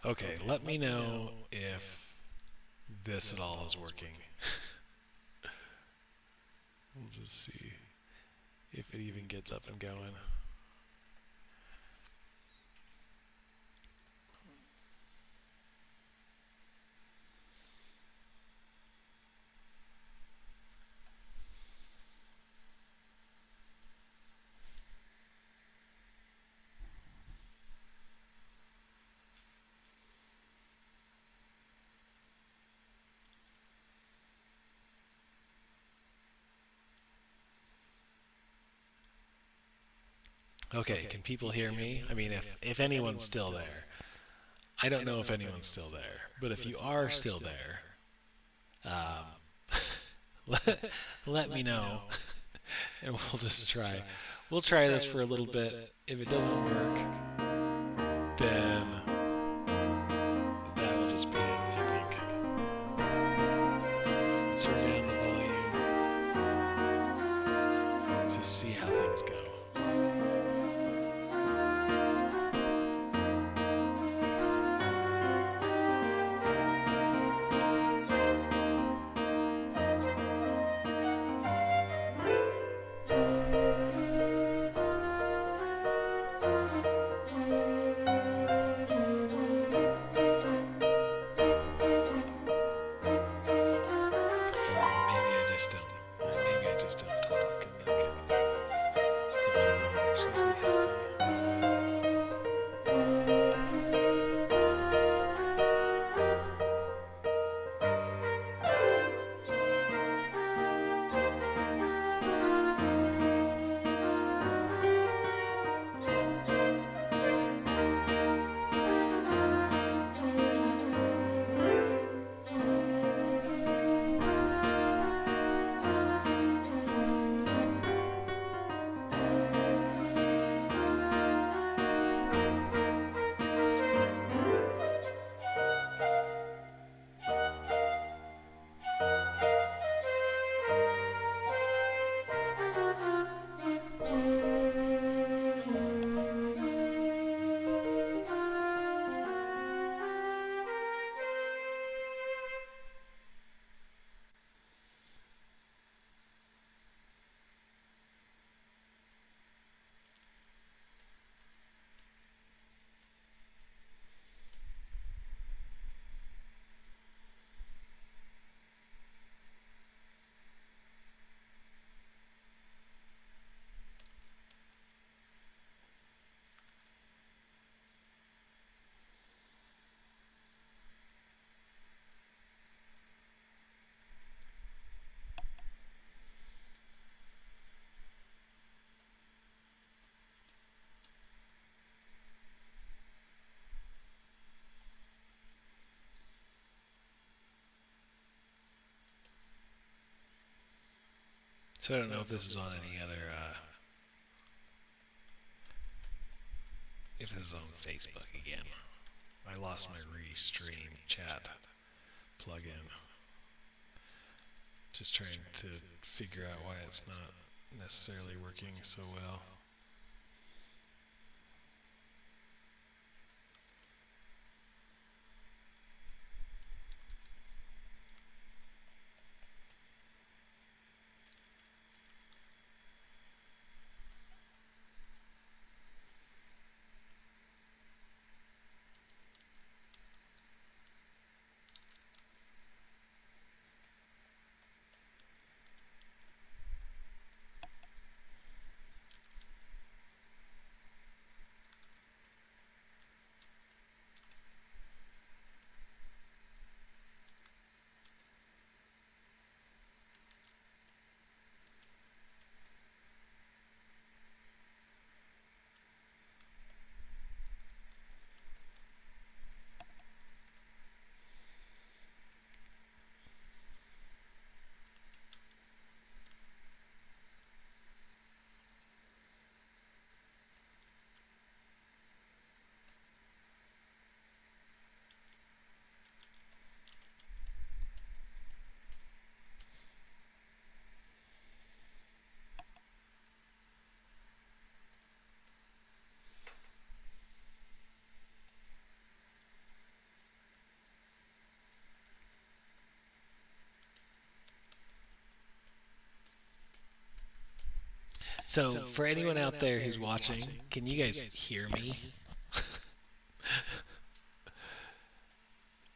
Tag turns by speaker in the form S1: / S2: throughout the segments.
S1: Okay, let me know if this at all is working. We'll just see if it even gets up and going. Okay, can people hear me? I mean, if anyone's still there. I don't know if anyone's still there, but if you are still there, let me know, and we'll just try. We'll try this for a little bit. If it doesn't work, then that will just be it, I think. Let's turn down the volume. Just see how things go. Maybe I just don't talk and like so people will actually be So I don't know if this is on any other, if this is on Facebook again. I lost my Restream chat plugin. Just trying to figure out why it's not necessarily working so well. So, for anyone out there who's watching, can you guys hear me?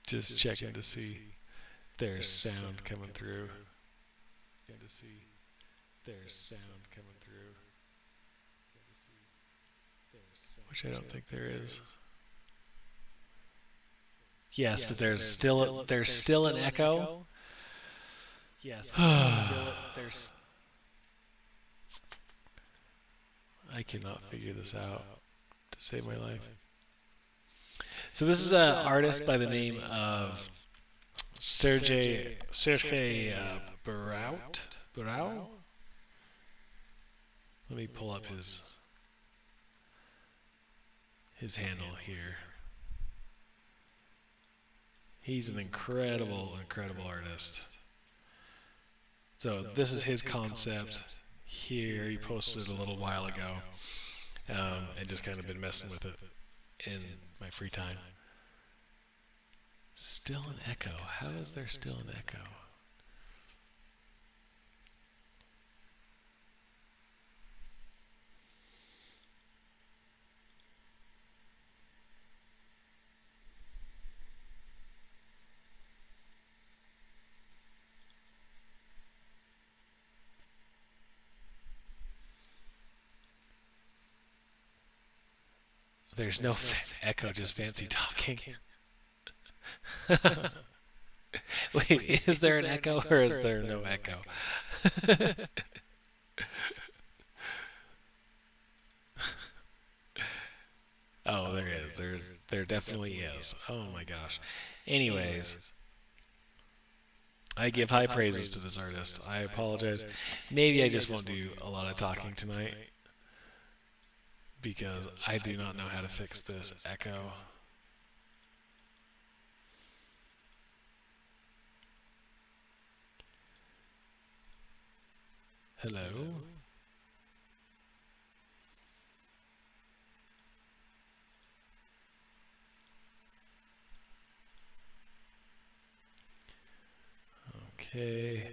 S1: Just checking to see there's sound coming through. Which I don't think there is. Yes, but there's still an echo. Yes, but there's I cannot figure this out to save my life. So this is an artist by the name of Sergei Barau. Let me pull up his handle here. He's an incredible artist. So this is his concept here. He posted it a little while ago, and just kind of been messing with it in my free time. Still an echo. How is there still an echo? There's no echo, just fancy talking. Wait, is there an echo or is there no echo? Oh, there is. There definitely is. Oh my gosh. Anyways, I give high praises to this artist. I apologize. Maybe I just won't do a lot of talking tonight because I do not know how to fix this echo. Hello? Okay.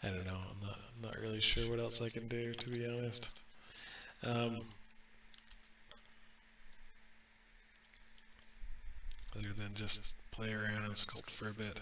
S1: I don't know. I'm not really sure what else I can do, to be honest. Other than just play around and sculpt for a bit.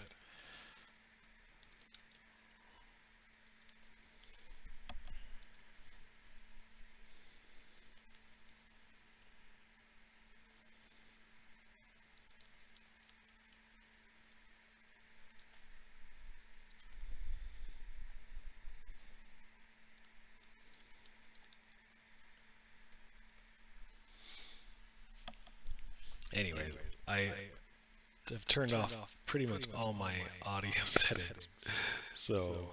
S1: Anyway, I've turned off pretty much all my audio settings, so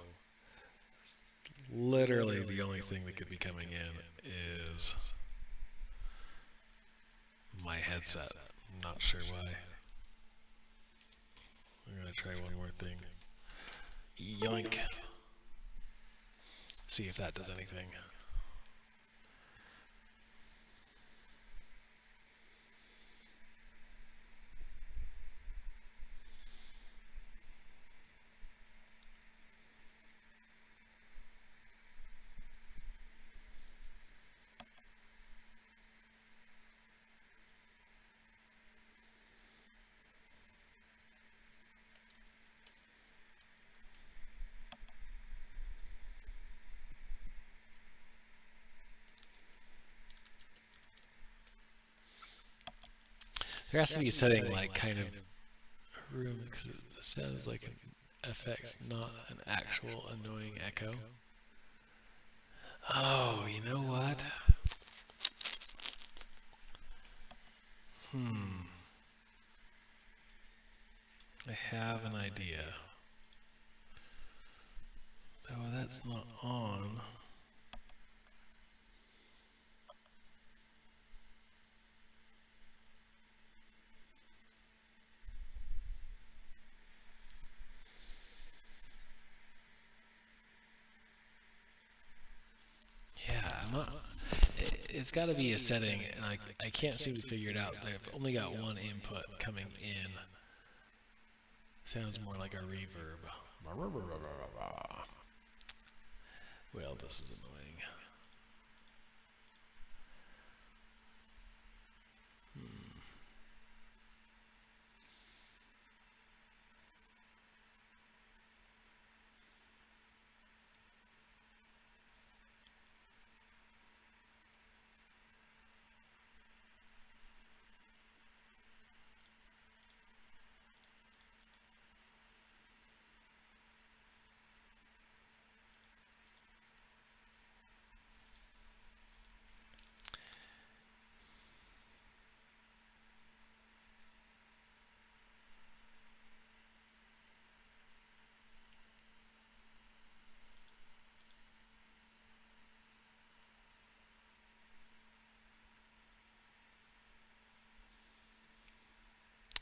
S1: literally the only thing that could be coming in is my headset. I'm not sure why. I'm gonna try one more thing. Yoink. See if that does anything. There has to be a setting like kind of room because it sounds like an effect, not an actual annoying echo. Oh, you know what? I have an idea. Oh, that's not on. It's got to be a setting, and I can't seem to figure it out. I've only got one input coming in. Sounds more like a reverb. Well, this is annoying.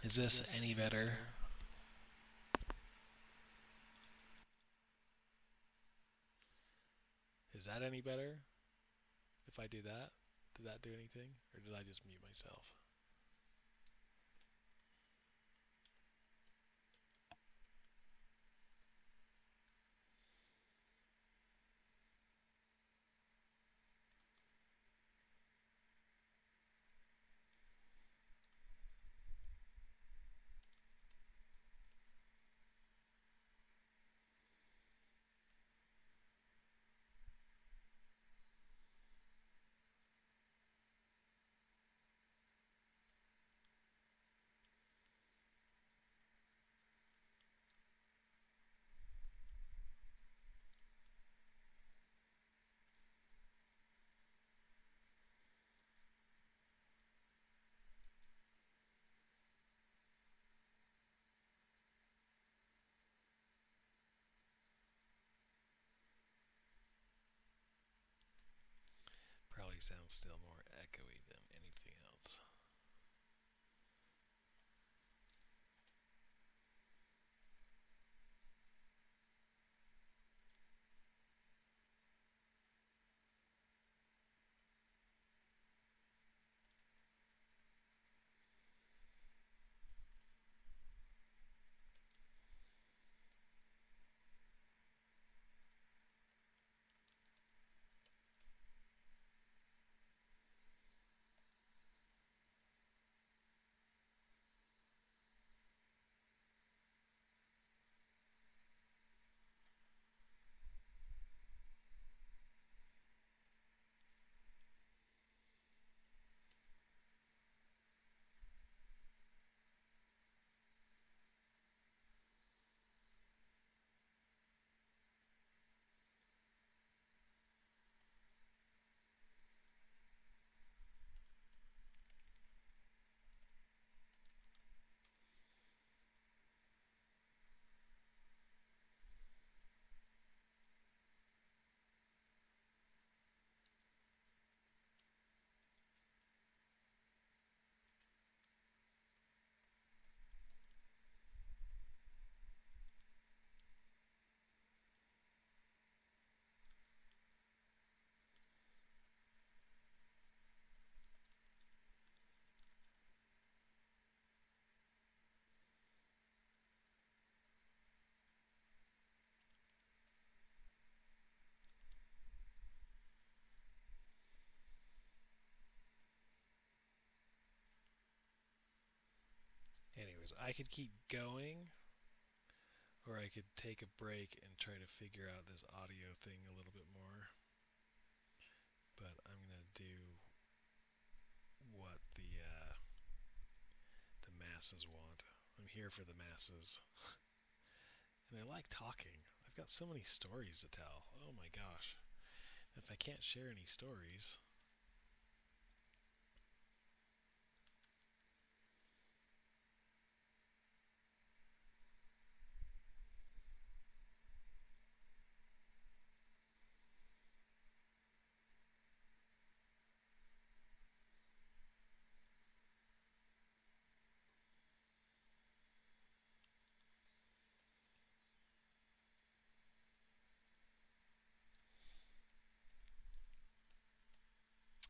S1: Is this any better? Is that any better? If I do that? Did that do anything? Or did I just mute myself? Probably sounds still more echoey than anything else. Anyways, I could keep going, or I could take a break and try to figure out this audio thing a little bit more. But I'm gonna do what the masses want. I'm here for the masses, and I like talking. I've got so many stories to tell. Oh my gosh! If I can't share any stories,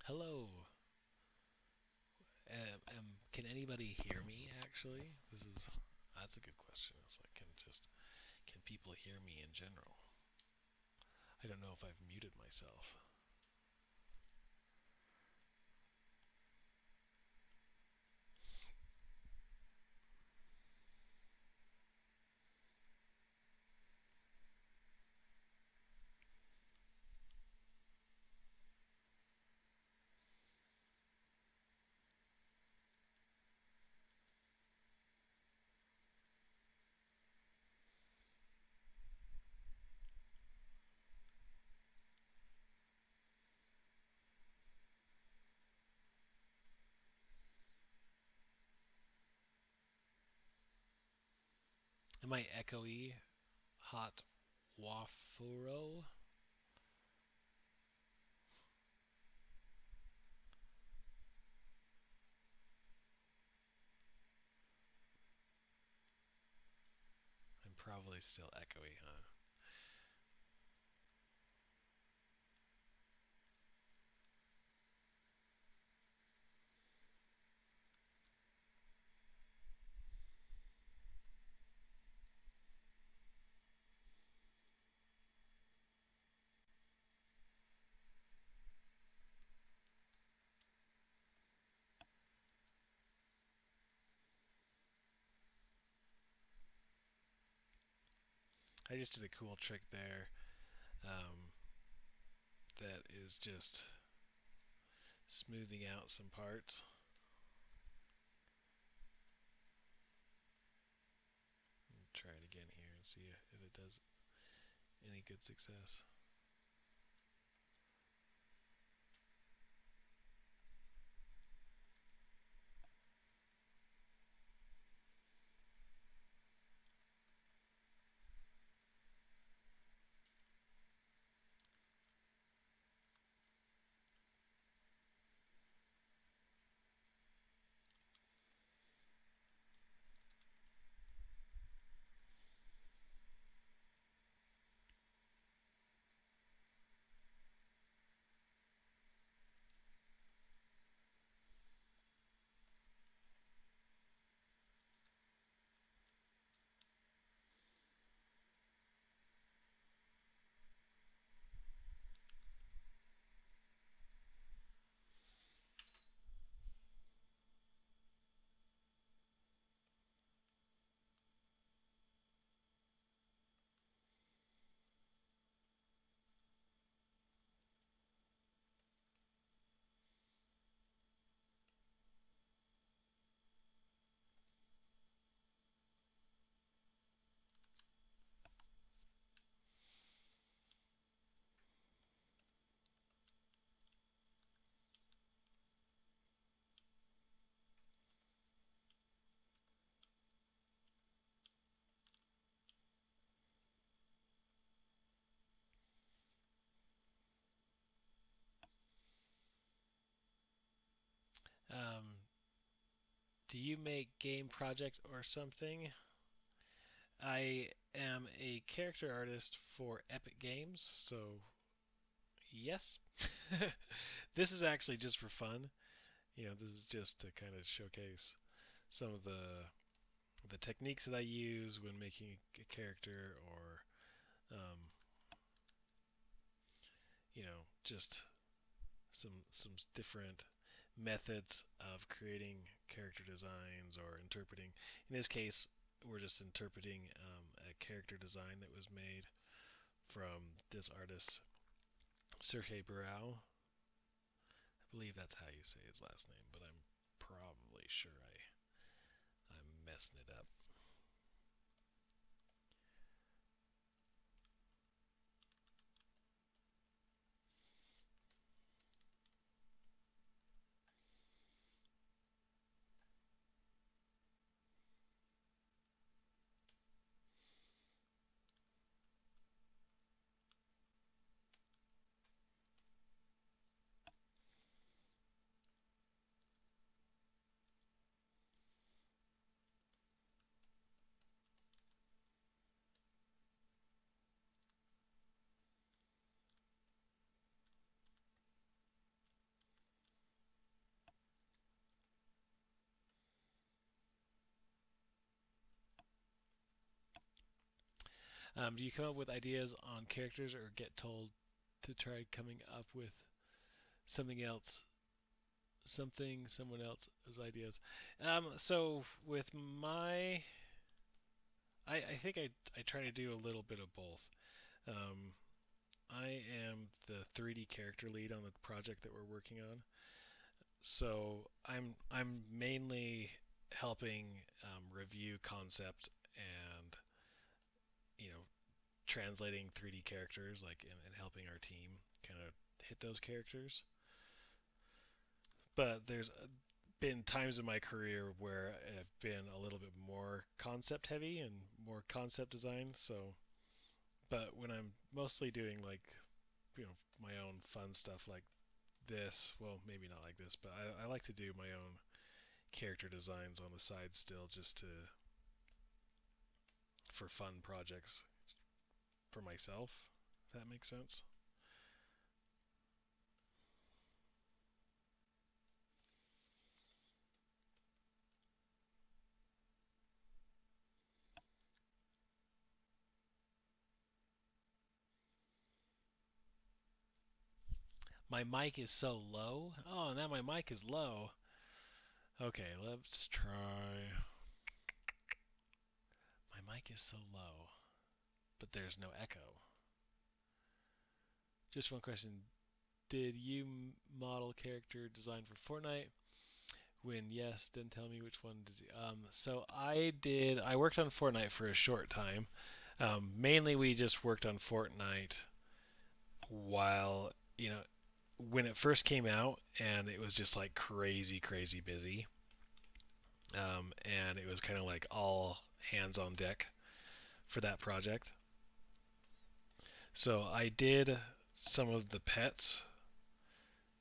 S1: Hello. Can anybody hear me? Actually, that's a good question. It's like, can people hear me in general? I don't know if I've muted myself. Am I echoey? Hot wafuro? I'm probably still echoey, huh? I just did a cool trick there that is just smoothing out some parts. Try it again here and see if it does any good success. Um, do you make game project or something? I am a character artist for Epic Games, so yes. This is actually just for fun. This is just to kind of showcase some of the techniques that I use when making a character, or um, just some different methods of creating character designs or interpreting. In this case, we're just interpreting a character design that was made from this artist, Sergei Burau. I believe that's how you say his last name, but I'm probably sure I'm messing it up. Do you come up with ideas on characters or get told to try coming up with something else, someone else's ideas? So with my, I think I try to do a little bit of both. Um, I am the 3D character lead on the project that we're working on, so I'm mainly helping review concept and you know translating 3D characters, like and helping our team kind of hit those characters. But there's been times in my career where I've been a little bit more concept heavy and more concept design. So, but when I'm mostly doing like my own fun stuff like this, well maybe not like this, but I like to do my own character designs on the side still, just to for fun projects for myself. If that makes sense. My mic is so low. Oh, now my mic is low. Okay, let's try. My mic is so low, but there's no echo. Just one question. Did you model character design for Fortnite? When yes, then tell me which one did you. So I did. I worked on Fortnite for a short time. Mainly, we just worked on Fortnite while when it first came out, and it was just like crazy, crazy busy. And it was kind of like all hands on deck for that project. So I did some of the pets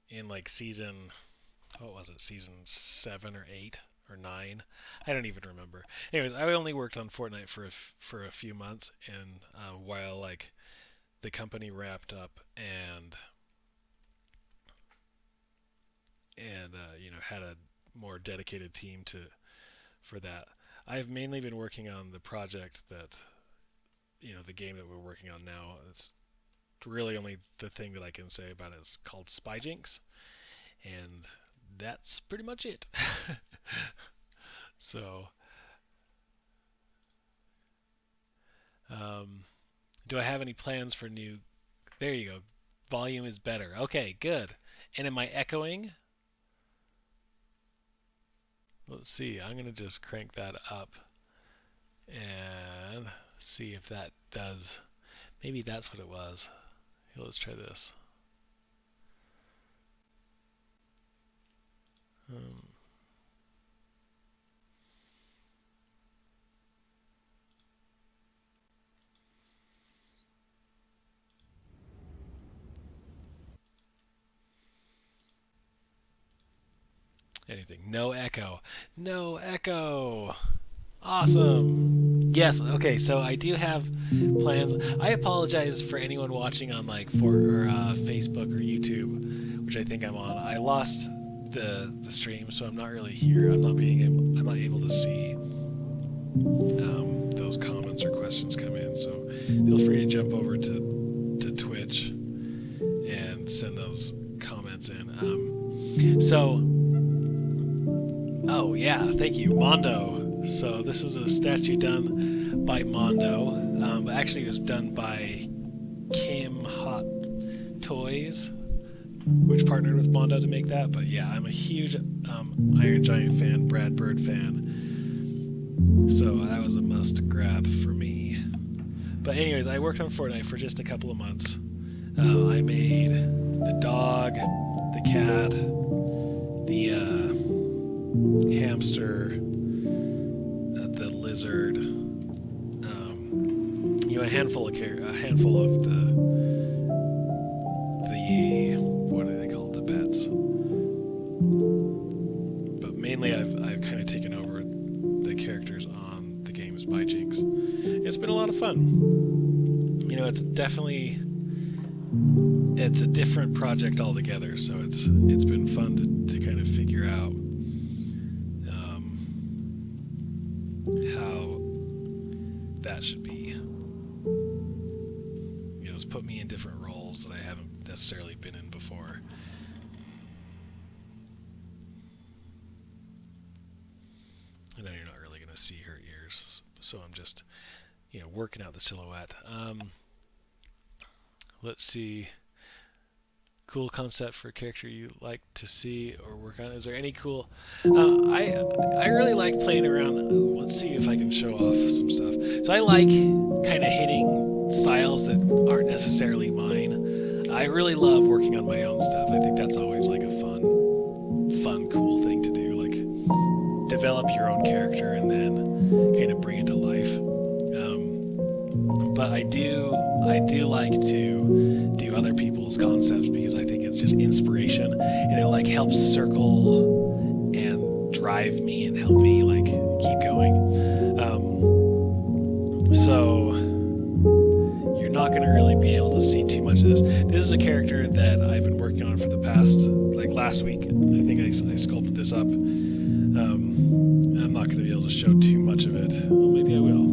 S1: in like season, what was it, season 7 or 8 or 9? I don't even remember. Anyways, I only worked on Fortnite for a few months, and while like the company wrapped up and had a more dedicated team to for that. I've mainly been working on the project that the game that we're working on now. It's really only the thing that I can say about it is called Spyjinx, and that's pretty much it. So, um, do I have any plans for new? There you go. Volume is better. Okay, good. And am I echoing? Let's see. I'm gonna just crank that up and see if that does. Maybe that's what it was. Here, let's try this. Um, Anything. No echo. No echo. Awesome. Yes. Okay. So I do have plans. I apologize for anyone watching on like Facebook or YouTube, which I think I'm on. I lost the stream, so I'm not really here. I'm not able to see those comments or questions come in. So feel free to jump over to Twitch and send those comments in. Oh yeah, thank you, Mondo. So this was a statue done by Mondo. Actually, it was done by Kim Hot Toys, which partnered with Mondo to make that. But yeah, I'm a huge Iron Giant fan, Brad Bird fan. So that was a must grab for me. But anyways, I worked on Fortnite for just a couple of months. I made the dog, the cat, the hamster, the lizard, a handful of the what do they call it, the pets. But mainly, I've kind of taken over the characters on the game Spyjinx. It's been a lot of fun. It's a different project altogether, so it's been fun to kind of figure out how that should be. things, put me in different roles that I haven't necessarily been in before. I know you're not really going to see her ears, so I'm just, working out the silhouette. Let's see. Cool concept for a character you like to see or work on. Is there any cool? I really like playing around. Let's see if I can show off some stuff. So I like kind of hitting styles that aren't necessarily mine. I really love working on my own stuff. I think that's always like a fun, cool thing to do. Like develop your own character and then kind of bring it to life. But I do like to do other people's concepts because I think it's just inspiration, and it like helps circle and drive me and help me like keep going. So you're not going to really be able to see too much of this. This is a character that I've been working on for the past, like last week. I think I sculpted this up. I'm not going to be able to show too much of it. Well, maybe I will.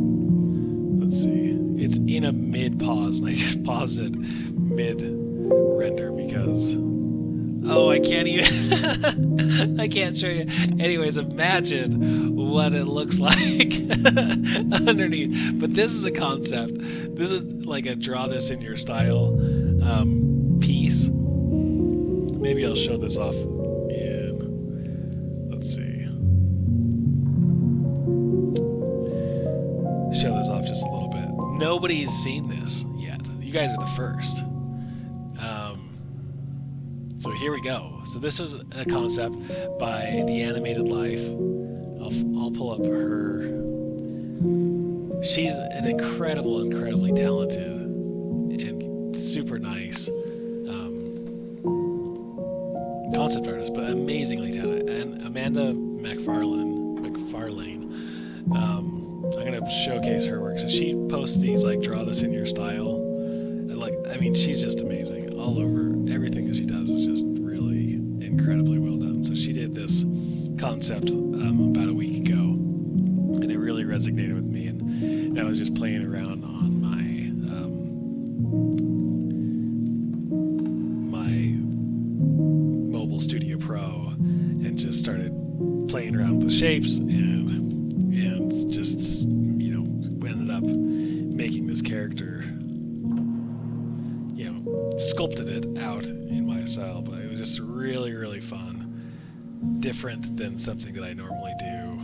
S1: Let's see. It's in a mid-pause, and I just paused it mid-render because... Oh, I can't even... I can't show you. Anyways, imagine what it looks like underneath. But this is a concept. This is like a draw this in your style piece. Maybe I'll show this off in... Let's see. Show this off just a little bit. Nobody's seen this yet. You guys are the first. So here we go. So this was a concept by The Animated Life. I'll pull up her. She's an incredibly talented and super nice concept artist, but amazingly talented. And Amanda McFarlane. I'm gonna showcase her work. So she posts these like draw this in your style. And like, I mean, she's just amazing all over. Everything that she does is just really incredibly well done. So she did this concept about a week ago, and it really resonated with me. And I was just playing around on my Mobile Studio Pro, and just started playing around with the shapes and just ended up making this character, sculpted it out in my style. But it was just really fun, different than something that I normally do.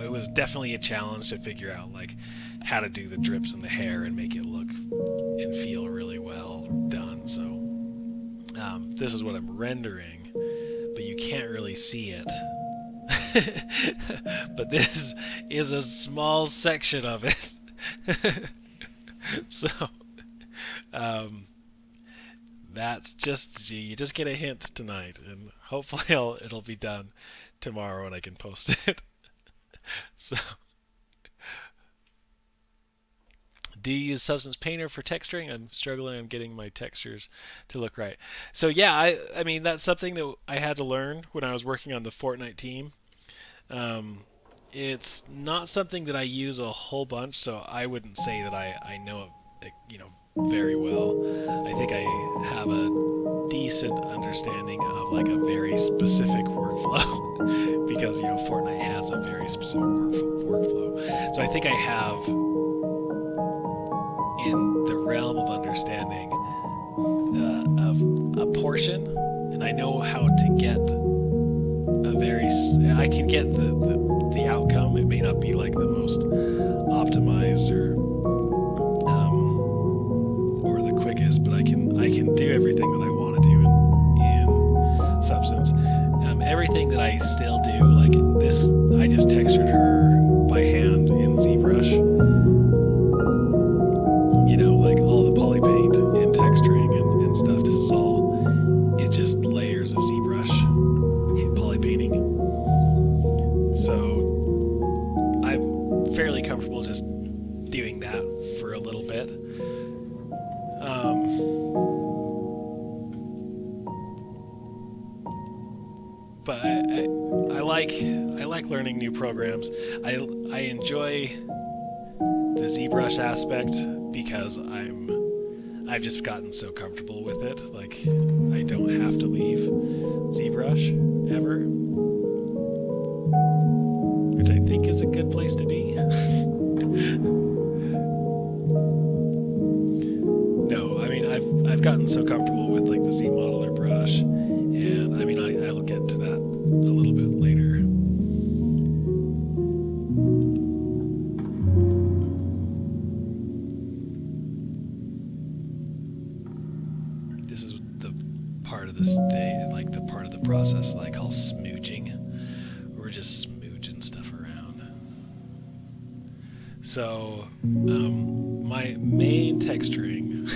S1: It was definitely a challenge to figure out like how to do the drips in the hair and make it look and feel really well done. So this is what I'm rendering, but you can't really see it. But this is a small section of it. So that's just, you just get a hint tonight, and hopefully it'll be done tomorrow and I can post it. So do you use Substance Painter for texturing? I'm struggling on getting my textures to look right. So yeah, I mean that's something that I had to learn when I was working on the Fortnite team. It's not something that I use a whole bunch, so I wouldn't say that I know it, very well. I think I have a decent understanding of like a very specific workflow because Fortnite has a very specific workflow. So I think I have in the realm of understanding of a portion, and I know how to get I can get the outcome. It may not be like the most optimized or the quickest, but I can do everything that I want to do in Substance. Everything that I still do, like this, I just textured her by hand in ZBrush. Like all the poly paint and texturing and stuff. This is all, it's just layers of ZBrush poly painting. So I'm fairly comfortable just doing that for a little bit. But I like learning new programs. I enjoy the ZBrush aspect because I'm I've just gotten so comfortable with it. Like, I don't have to leave ZBrush ever, which I think is a good place to be. No, I mean, I've gotten so comfortable with like the Z modeler brush, and I mean, I'll get to that a little bit later. This is the part of this day, like the part of the process that I call smooching. We're just smooching stuff around. So, my main texturing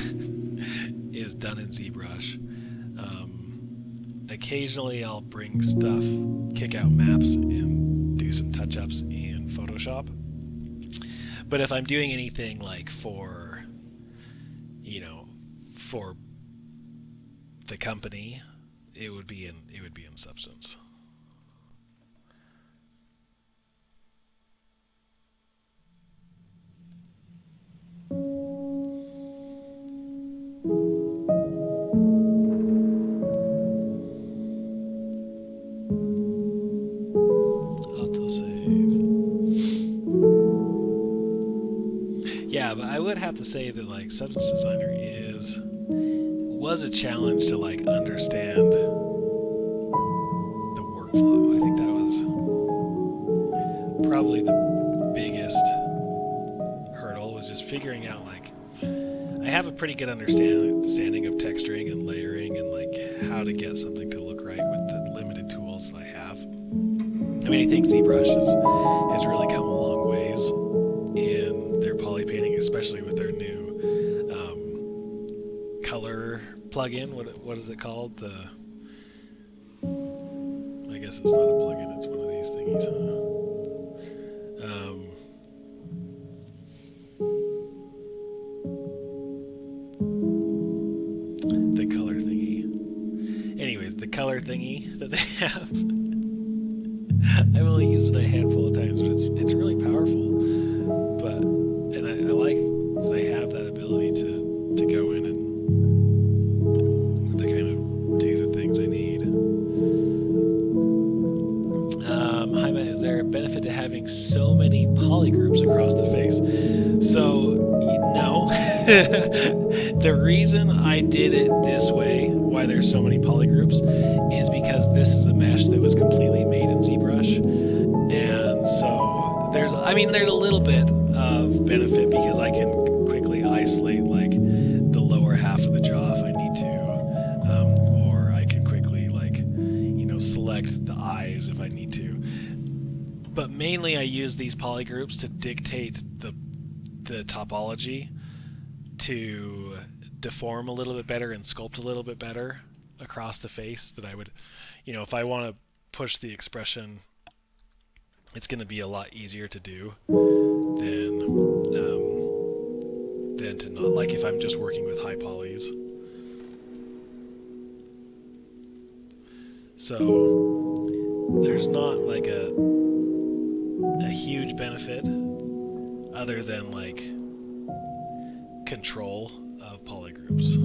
S1: is done in ZBrush. Occasionally I'll bring stuff, kick out maps, and do some touch-ups in Photoshop. But if I'm doing anything like for the company, it would be in Substance. Yeah, but I would have to say that like Substance Designer was a challenge to like understand the workflow. I think that was probably the biggest hurdle, was just figuring out like I have a pretty good understanding of texturing and layering and like how to get something to look right with the limited tools that I have. I mean, I think ZBrush has really come a long ways in their poly painting, especially with their new color plugin. What is it called? I guess it's not a plugin, it's one of these thingies, huh? The color thingy. Anyways, the color thingy that they have. I've only used it a handful of times, but it's really powerful. And I like that they have that ability to go in and to kind of do the things I need. Hi Matt, is there a benefit to having so many polygroups across the face? So no. The reason I did it this way, why there's so many polygroups, is because this is a mesh that was completely made in ZBrush, and so there's a little bit of benefit because I can quickly isolate like the lower half of the jaw if I need to, or I can quickly select the eyes if I need to. But mainly I use these polygroups to dictate the topology, to deform a little bit better and sculpt a little bit better across the face, that I would, if I want to push the expression, it's going to be a lot easier to do than to not, like if I'm just working with high polys. So there's not like a huge benefit other than like control of polygroups.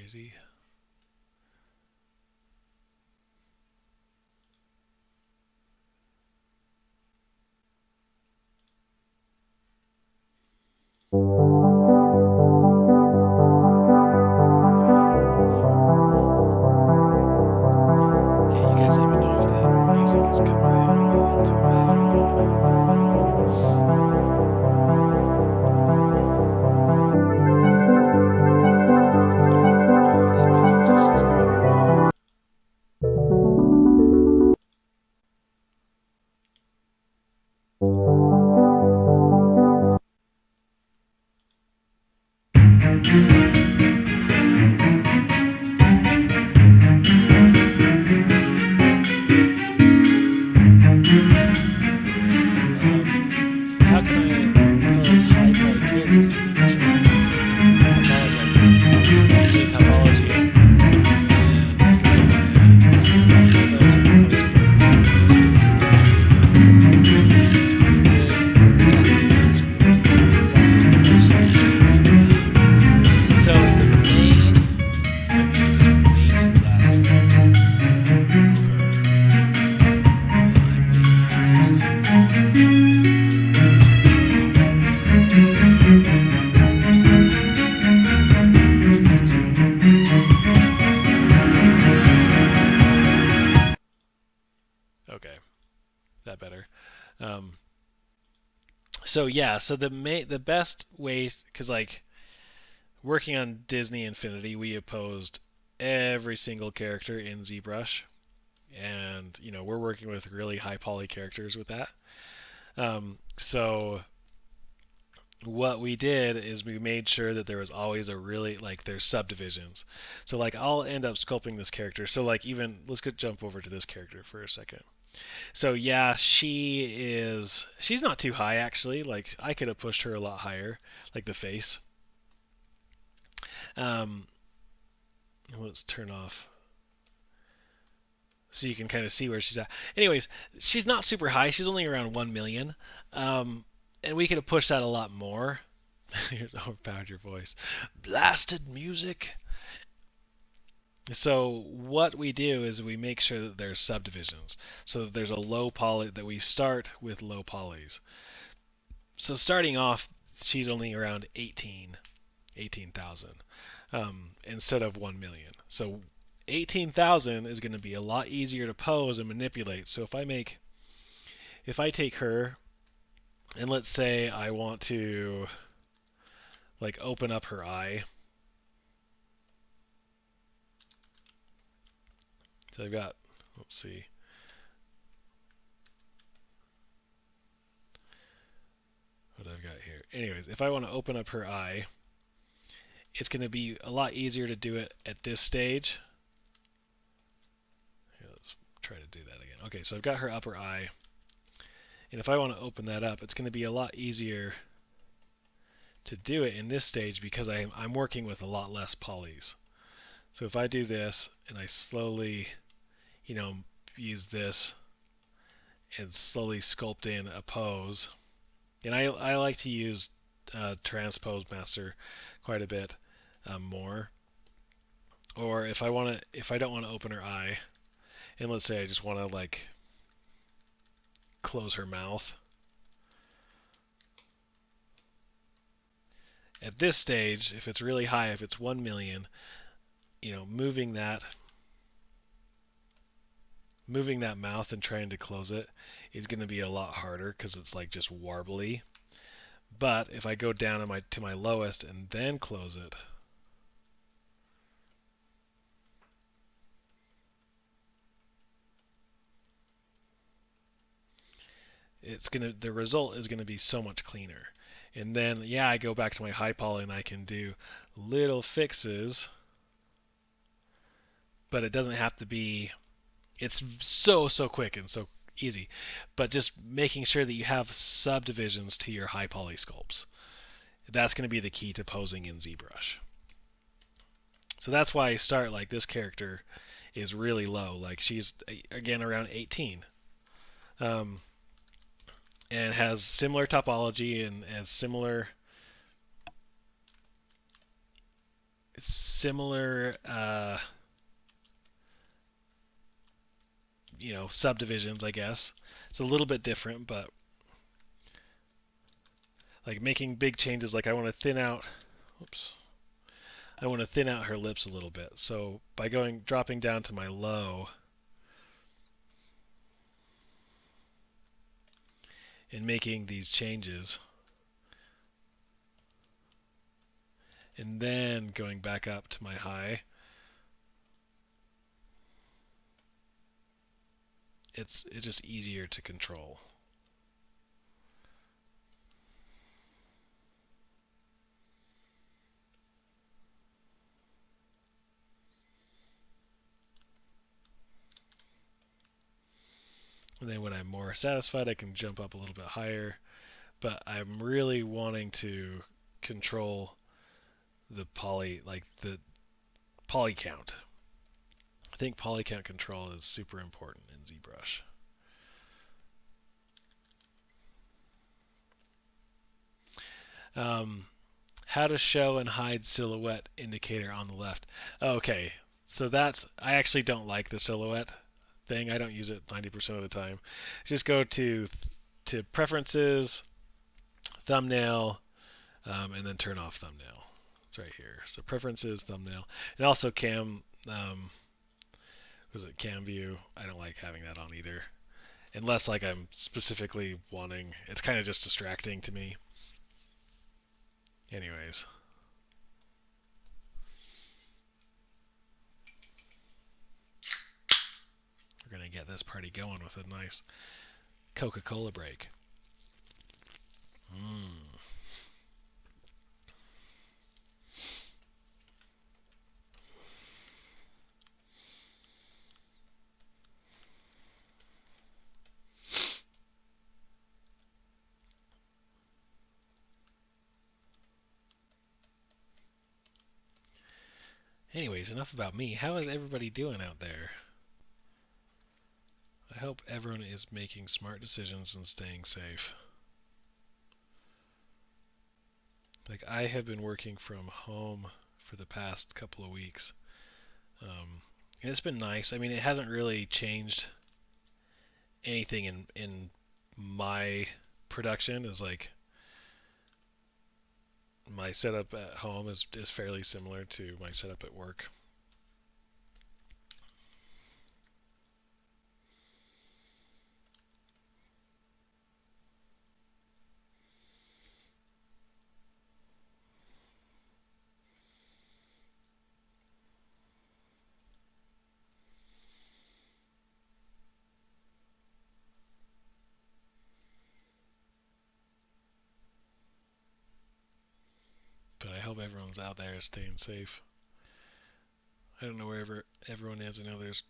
S1: crazy. Okay, you guys let me know if that music is coming out a little too loud. Or if that music just is going away. How can I pose high poly characters in ZBrush without using topology? I'm using topology and go via skeleton pose this is pretty good. Got ZBrush via post. So the main, my music is way too loud. Okay, is that better? So yeah, so the best way, because like working on Disney Infinity, we opposed every single character in ZBrush, and you know we're working with really high poly characters with that. So what we did is we made sure that there was always a really like there's subdivisions. So like I'll end up sculpting this character. So like even let's go jump over to this character for a second. So yeah, she's not too high actually. Like I could have pushed her a lot higher, like the face. Um, let's turn off so you can kind of see where she's at. Anyways, she's not super high. She's only around 1 million. And we could have pushed that a lot more. You overpowered your voice. Blasted music. So what we do is we make sure that there's subdivisions. So that there's a low poly, that we start with low polys. So starting off, she's only around 18,000 instead of 1 million. So 18,000 is going to be a lot easier to pose and manipulate. So if I take her and let's say I want to like open up her eye. So I've got, let's see. What I've got here. Anyways, if I want to open up her eye, it's going to be a lot easier to do it at this stage. Here, let's try to do that again. Okay, so I've got her upper eye. And if I want to open that up, it's going to be a lot easier to do it in this stage because I'm working with a lot less polys. So if I do this and I slowly, you know, use this and slowly sculpt in a pose, and I like to use Transpose Master quite a bit more. Or if I don't want to open her eye, and let's say I just want to like close her mouth. At this stage, if it's really high, if it's 1 million, you know, moving that mouth and trying to close it is going to be a lot harder because it's like just warbly. But if I go down to my lowest and then close it, the result is gonna be so much cleaner. And then yeah, I go back to my high poly and I can do little fixes, but it doesn't have to be. It's so quick and so easy. But just making sure that you have subdivisions to your high poly sculpts. That's going to be the key to posing in ZBrush. So that's why I start like this character is really low. Like she's again around 18. And has similar topology and similar similar, subdivisions, I guess. It's a little bit different, but like making big changes, like I want to thin out, oops, I want to thin out her lips a little bit. So by dropping down to my low and making these changes, and then going back up to my high, it's just easier to control. And then when I'm more satisfied, I can jump up a little bit higher. But I'm really wanting to control the the poly count. I think poly count control is super important in ZBrush. How to show and hide silhouette indicator on the left. Okay, so I actually don't like the silhouette thing. I don't use it 90% of the time. Just go to preferences, thumbnail, and then turn off thumbnail. It's right here. So preferences, thumbnail, and also was it cam view? I don't like having that on either, unless like I'm specifically wanting. It's kind of just distracting to me. Anyways. We're going to get this party going with a nice Coca-Cola break. Anyways, enough about me. How is everybody doing out there? I hope everyone is making smart decisions and staying safe. Like, I have been working from home for the past couple of weeks. And it's been nice. I mean, it hasn't really changed anything in my production. Is like my setup at home is fairly similar to my setup at work. But I hope everyone's out there staying safe. I don't know wherever everyone is. I know there's,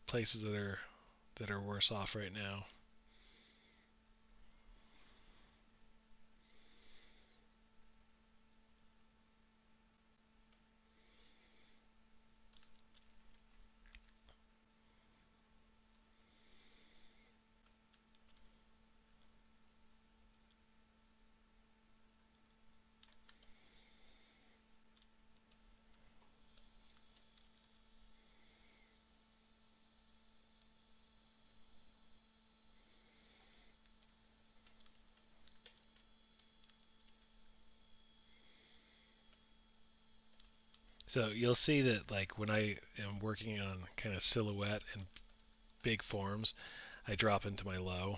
S1: places that are worse off right now. So you'll see that like when I am working on kind of silhouette and big forms, I drop into my low.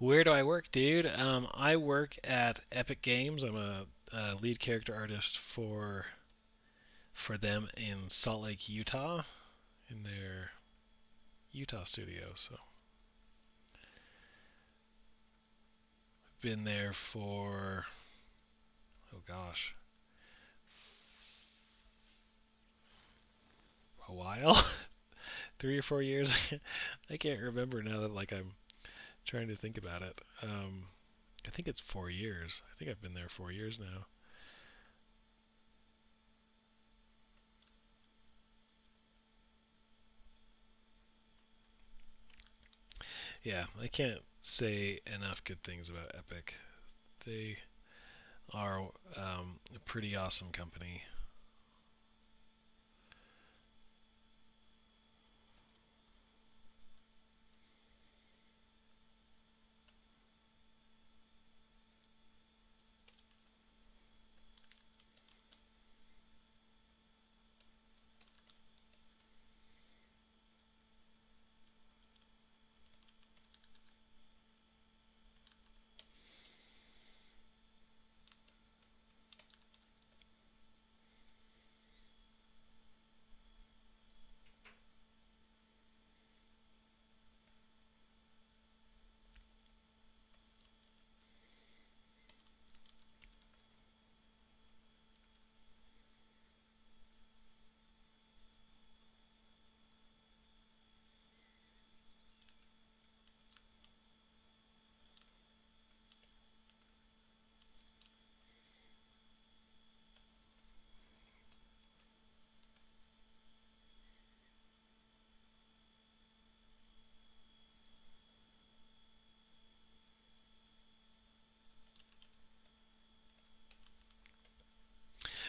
S1: Where do I work, dude? I work at Epic Games. I'm a lead character artist for them in Salt Lake, Utah, in their Utah studio. So I've been there for, oh gosh, a while. 3 or 4 years. I can't remember now that like I'm trying to think about it. I think it's 4 years. I think I've been there 4 years now. Yeah, I can't say enough good things about Epic. They are a pretty awesome company.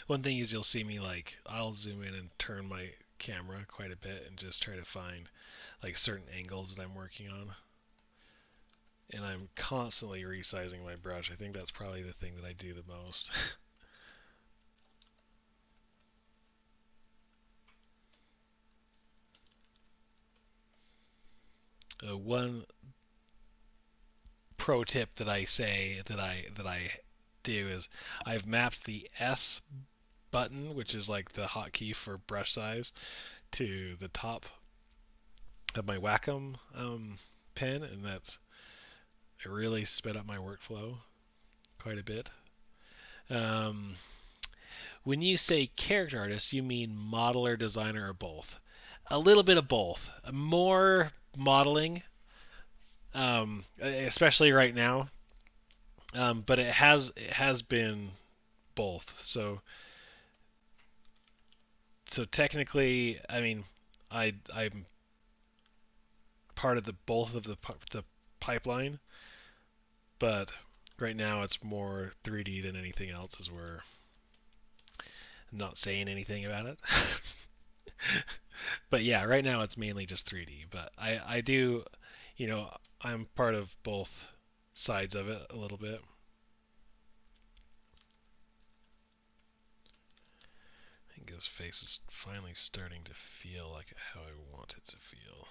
S1: One thing is you'll see me like I'll zoom in and turn my camera quite a bit and just try to find like certain angles that I'm working on. And I'm constantly resizing my brush. I think that's probably the thing that I do the most. One pro tip that I say that I do is I've mapped the S button, which is like the hotkey for brush size, to the top of my Wacom pen, and that's it really sped up my workflow quite a bit. Um, when you say character artist, you mean modeler, designer, or both? A little bit of both. More modeling, especially right now. But it has been both. So technically, I mean, I'm part of the both of the pipeline, but right now it's more 3D than anything else, as we're not saying anything about it. But yeah, right now it's mainly just 3D. But I do, you know, I'm part of both sides of it a little bit. I think his face is finally starting to feel like how I want it to feel.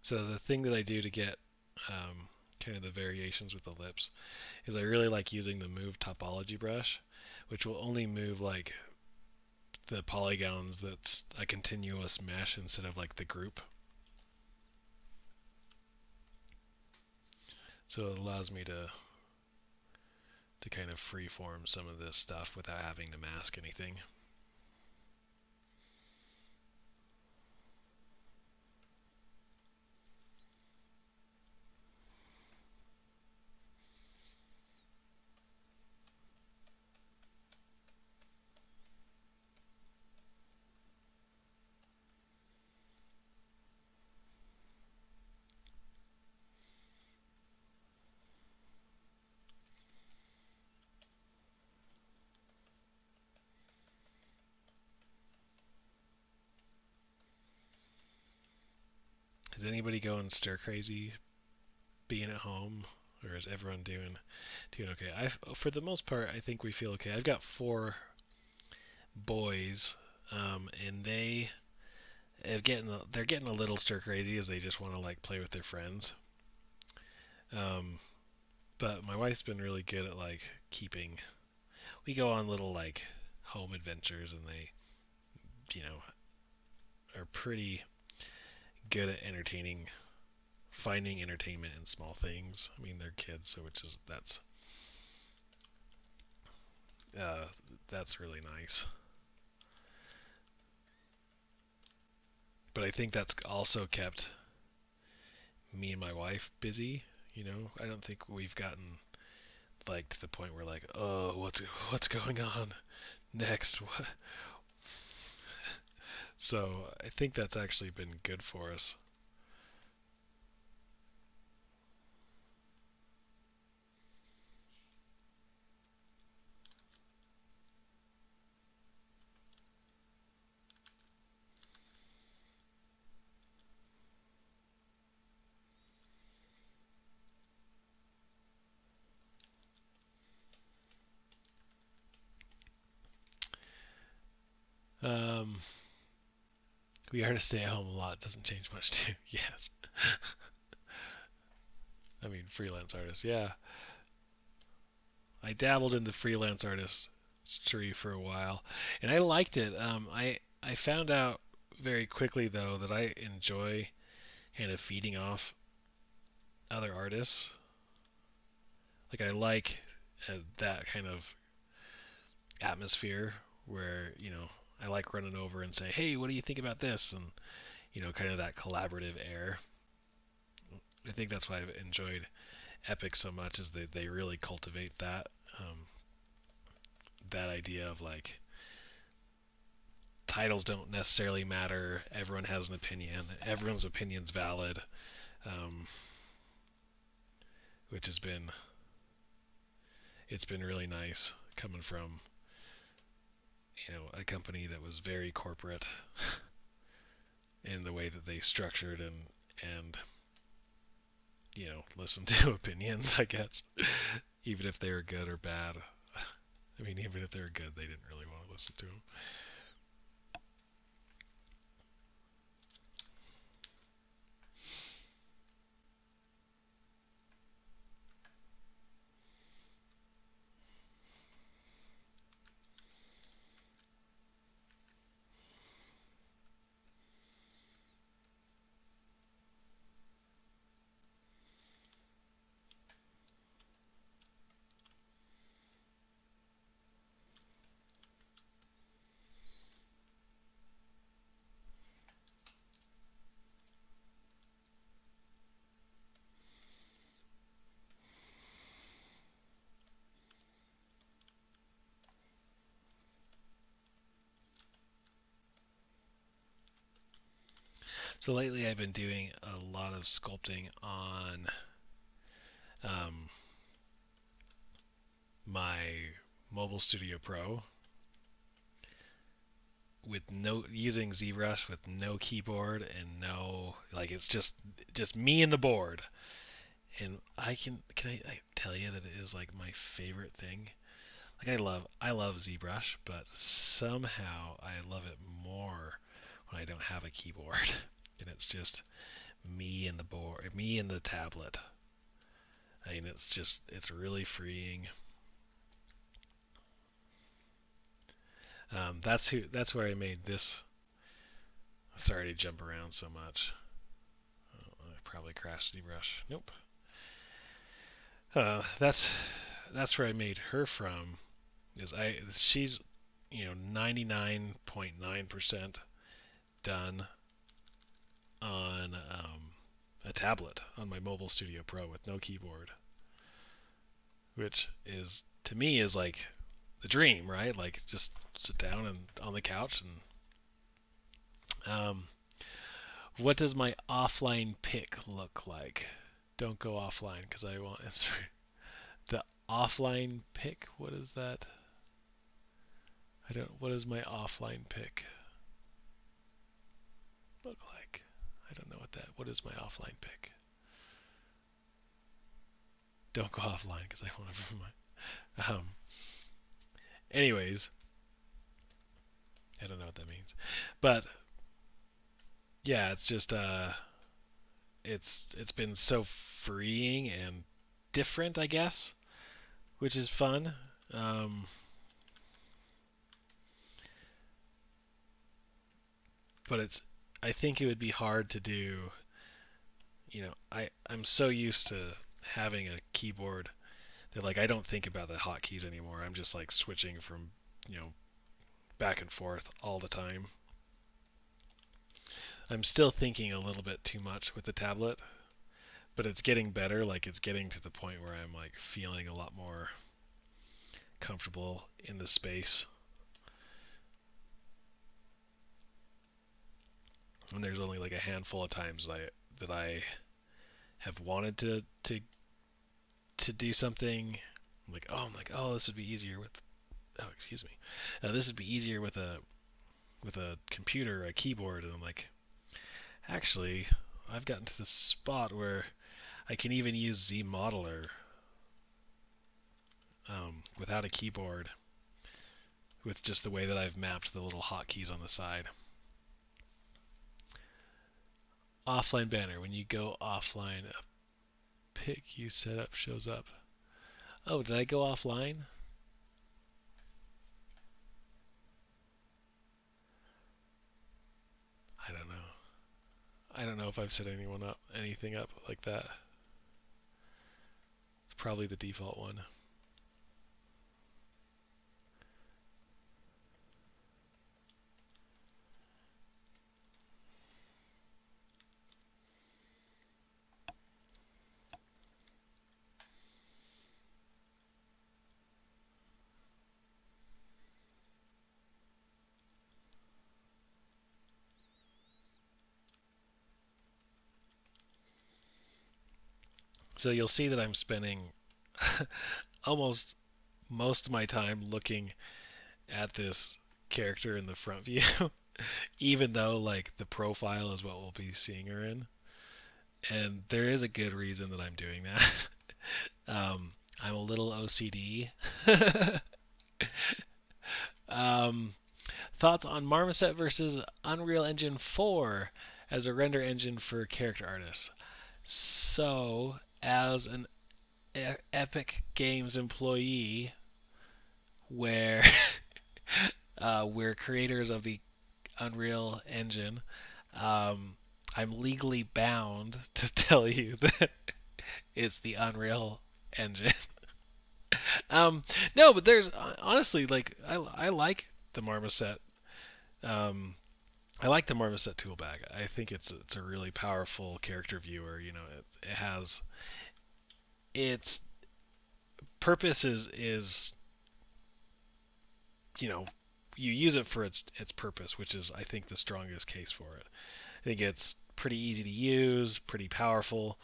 S1: So the thing that I do to get kind of the variations with the lips is I really like using the move topology brush, which will only move like the polygons that's a continuous mesh instead of like the group. So it allows me to kind of freeform some of this stuff without having to mask anything. anybody going stir crazy being at home, or is everyone doing okay? For the most part, I think we feel okay. I've got 4 boys, and they're getting a little stir crazy as they just want to like play with their friends. Um, but my wife's been really good at like keeping. We go on little like home adventures, and they, you know, are pretty good at finding entertainment in small things. I mean, they're kids, so uh, that's really nice. But I think that's also kept me and my wife busy. I don't think we've gotten like to the point where like, oh, what's going on next? What? So I think that's actually been good for us. Um, we are to stay at home a lot. Doesn't change much too. Yes. I mean, freelance artists. Yeah, I dabbled in the freelance artistry for a while, and I liked it. I found out very quickly though that I enjoy kind of feeding off other artists. Like I like that kind of atmosphere where I like running over and say, hey, what do you think about this? And kind of that collaborative air. I think that's why I've enjoyed Epic so much is that they really cultivate that idea of like titles don't necessarily matter. Everyone has an opinion. Everyone's opinion's valid, um, which it's been really nice coming from a company that was very corporate in the way that they structured and listen to opinions, I guess, even if they were good or bad. I mean, even if they were good, they didn't really want to listen to them. So lately, I've been doing a lot of sculpting on um, my Mobile Studio Pro with no using ZBrush with no keyboard and no like it's just me and the board. And I tell you that it is like my favorite thing. Like I love ZBrush, but somehow I love it more when I don't have a keyboard and it's just me and the board, me and the tablet. I mean, it's really freeing. That's where I made this. Sorry to jump around so much. I probably crashed ZBrush. Nope. That's where I made her from. She's 99.9% done on a tablet on my Mobile Studio Pro with no keyboard, which is to me is like the dream, right? Like just sit down and on the couch and what does my offline pick look like? Don't go offline because I want it's the offline pick. What is that? I don't. What does my offline pick look like? I don't know what is my offline pick. Don't go offline because I want to remind. Anyways, I don't know what that means, but yeah, it's just it's been so freeing and different, I guess, which is fun. Um, but I think it would be hard to do. I'm so used to having a keyboard that like I don't think about the hotkeys anymore. I'm just like switching from back and forth all the time. I'm still thinking a little bit too much with the tablet, but it's getting better. Like it's getting to the point where I'm like feeling a lot more comfortable in the space. And there's only like a handful of times that I have wanted to do something. I'm like, oh, this would be easier with. Oh, excuse me. This would be easier with a computer, a keyboard, and I'm like, actually, I've gotten to this spot where I can even use ZModeler without a keyboard, with just the way that I've mapped the little hotkeys on the side. Offline banner. When you go offline, a pic you set up shows up. Oh, did I go offline? I don't know. I don't know if I've set anything up like that. It's probably the default one. So you'll see that I'm spending almost most of my time looking at this character in the front view, even though like the profile is what we'll be seeing her in. And there is a good reason that I'm doing that. I'm a little OCD. um, Thoughts on Marmoset versus Unreal Engine 4 as a render engine for character artists. So, as an Epic Games employee, where we're creators of the Unreal Engine, I'm legally bound to tell you that it's the Unreal Engine. No, but there's honestly like I like the Marmoset. Um, I like the Marmoset tool bag. I think it's a really powerful character viewer. It has its purpose is you know you use it for its purpose, which is I think the strongest case for it. I think it's pretty easy to use, pretty powerful.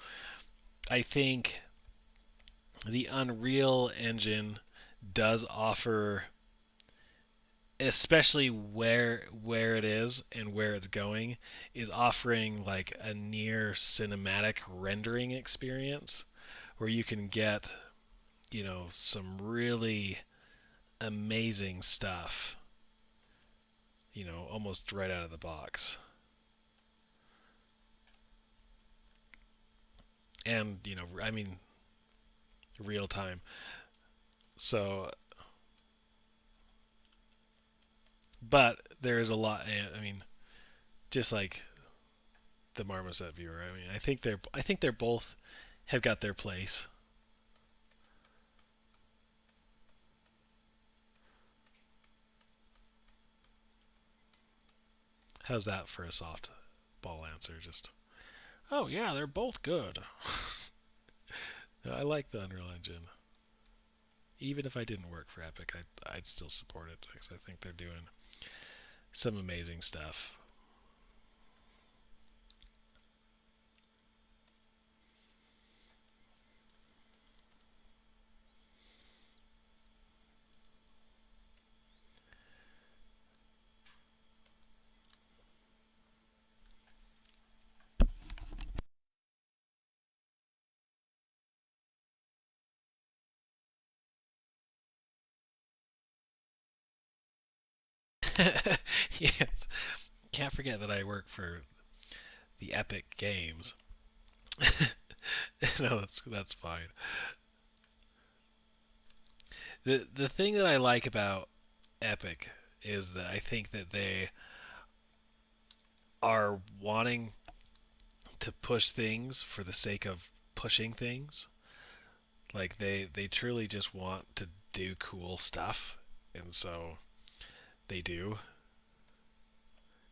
S1: I think the Unreal Engine does offer, especially where it is and where it's going, is offering like a near cinematic rendering experience where you can get some really amazing stuff almost right out of the box. And I mean real time. So but there is a lot. I mean, just like the Marmoset viewer. I mean, I think they're both have got their place. How's that for a soft ball answer? Just, oh yeah, they're both good. I like the Unreal Engine. Even if I didn't work for Epic, I'd still support it because I think they're doing some amazing stuff. Yes. Can't forget that I work for the Epic Games. No, that's fine. The thing that I like about Epic is that I think that they are wanting to push things for the sake of pushing things. Like they truly just want to do cool stuff, and so they do,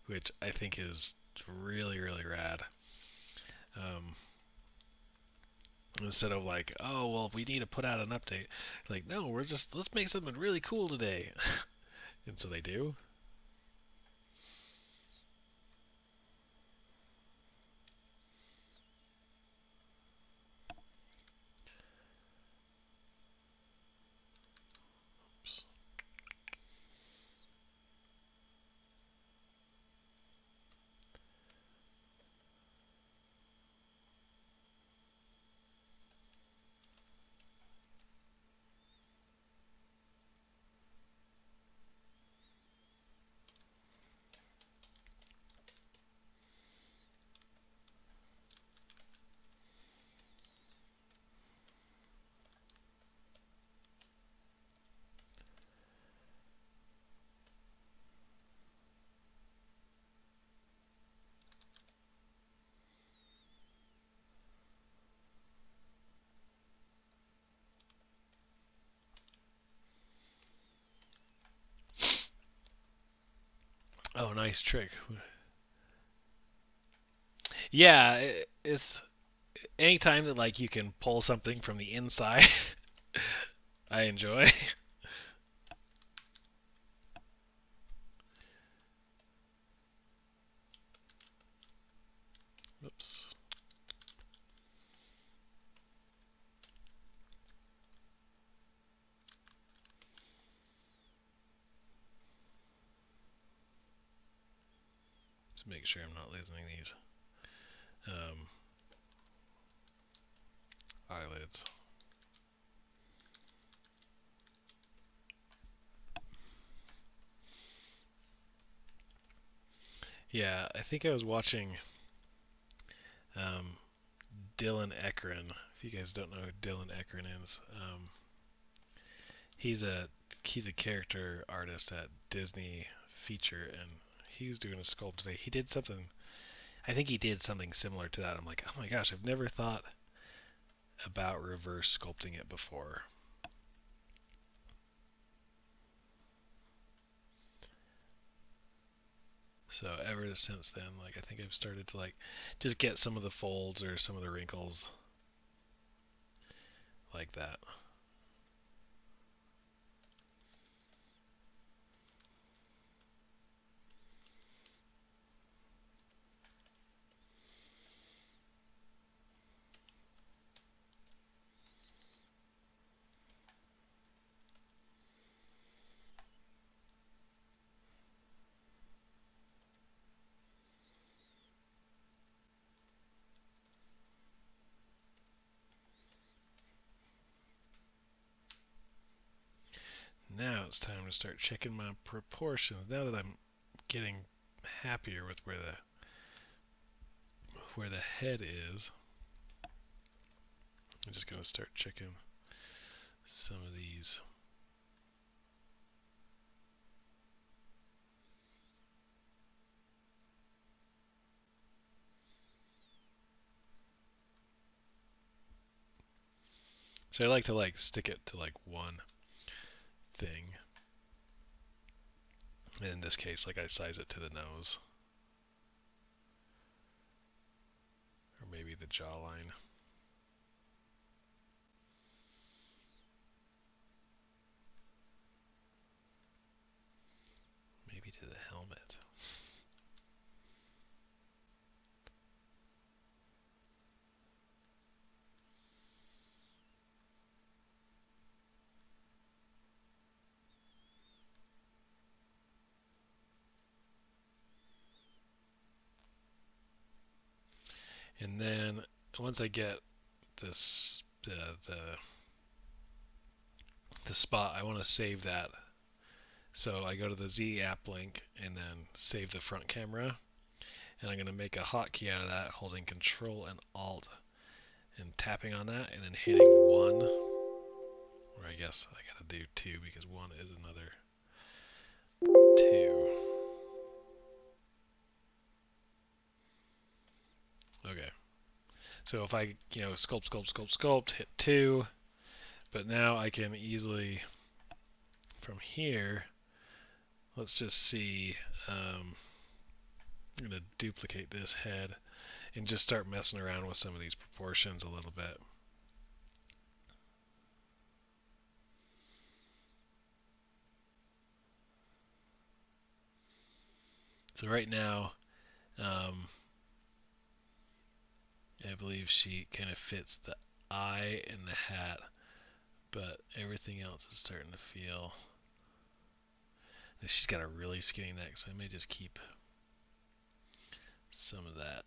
S1: which I think is really really rad. Um, Instead of like, oh well, we need to put out an update. Like, no, let's make something really cool today, and so they do. Oops. Oh, nice trick. Yeah, it's anytime that like you can pull something from the inside, I enjoy. Oops. Just make sure I'm not losing these um, eyelids. Yeah, I think I was watching um, Dylan Ekron. If you guys don't know who Dylan Ekron is, he's a he's a character artist at Disney Feature, and he was doing a sculpt today. He did something. I think he did something similar to that. I'm like, oh my gosh, I've never thought about reverse sculpting it before. So ever since then, like I think I've started to like just get some of the folds or some of the wrinkles like that. Now it's time to start checking my proportions. Now that I'm getting happier with where the head is, I'm just gonna start checking some of these. So I like to like stick it to like one thing. And in this case, like I size it to the nose or maybe the jawline. Maybe to the helmet. And then once I get this the spot, I want to save that So I go to the Z app link and then save the front camera. And I'm going to make a hotkey out of that, holding Control and Alt and tapping on that, and then hitting 1. Or I guess I got to do 2 because 1 is another 2. Okay. So if I, sculpt, sculpt, sculpt, sculpt, hit 2, but now I can easily, from here, let's just see, I'm going to duplicate this head and just start messing around with some of these proportions a little bit. So right now, I believe she kind of fits the eye and the hat, but everything else is starting to feel. She's got a really skinny neck, so I may just keep some of that.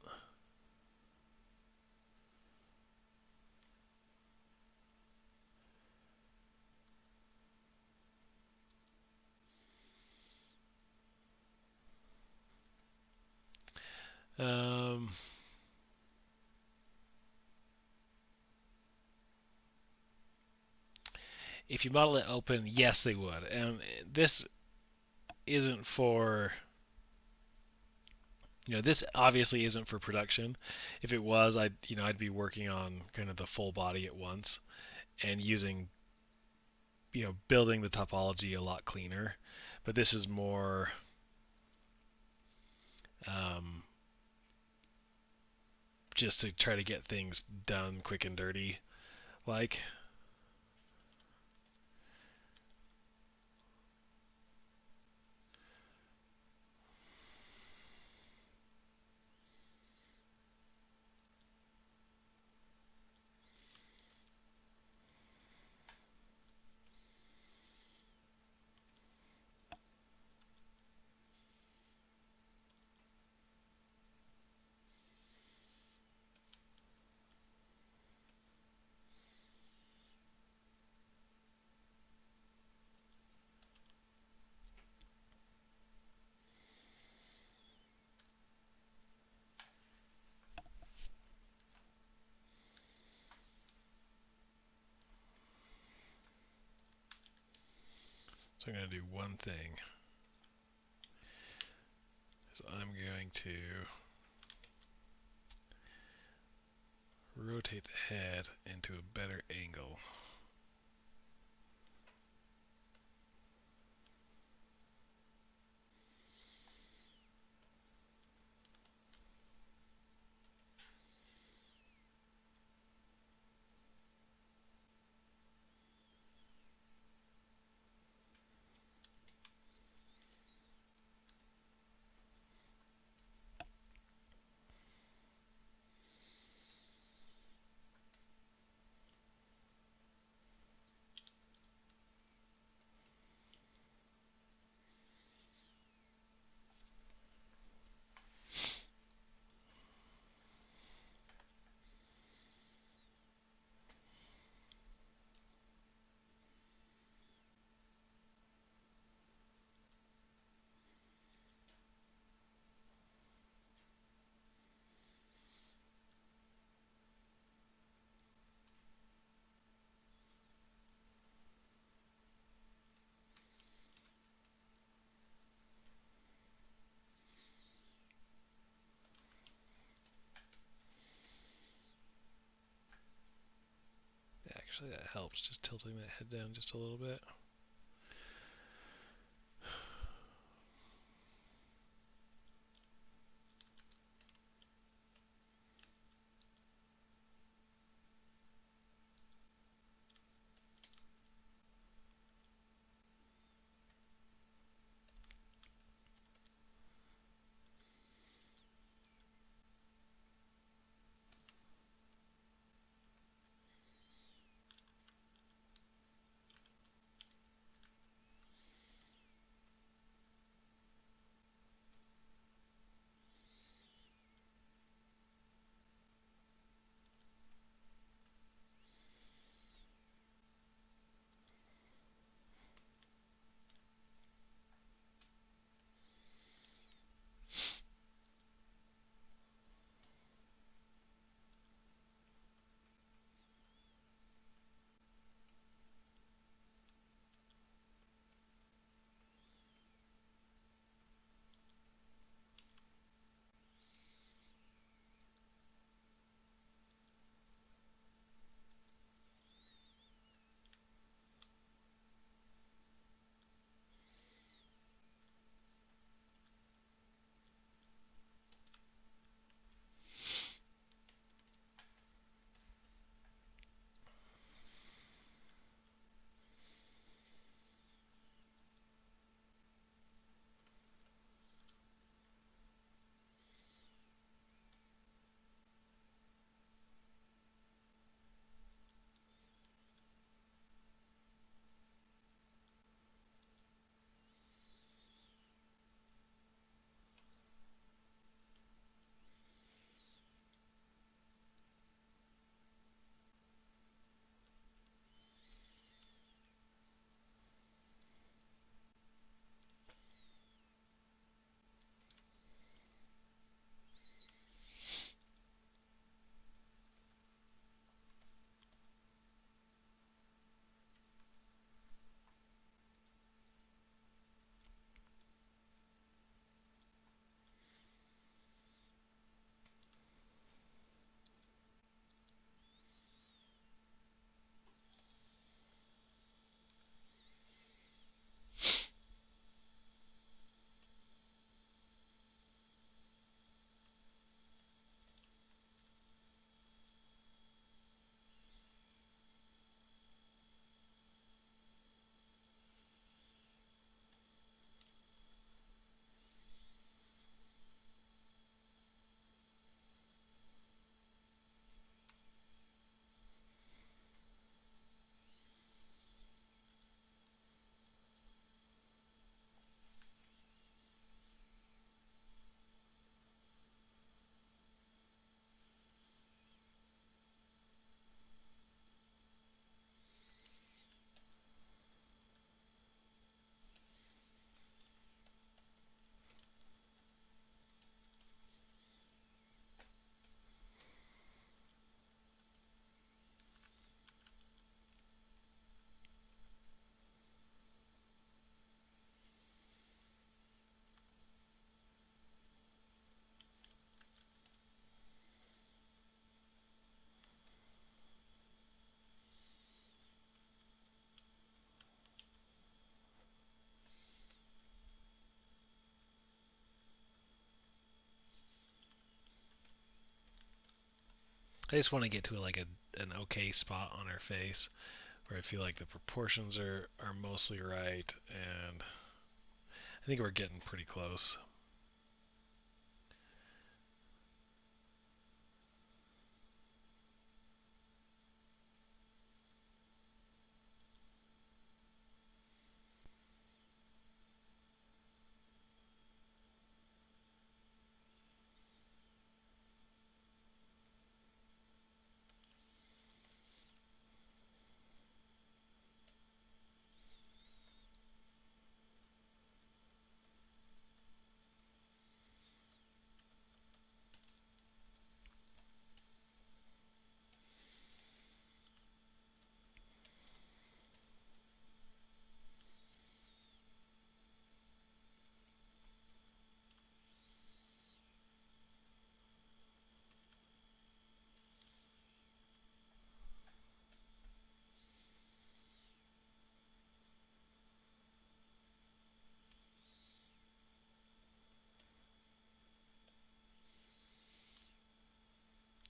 S1: If you model it open, yes, they would. And this isn't for, this obviously isn't for production. If it was, I'd be working on kind of the full body at once and using, building the topology a lot cleaner. But this is more, just to try to get things done quick and dirty, like. So I'm going to do one thing. So I'm going to rotate the head into a better angle. Actually, that helps, just tilting that head down just a little bit. I just want to get to like an okay spot on her face where I feel like the proportions are mostly right, and I think we're getting pretty close.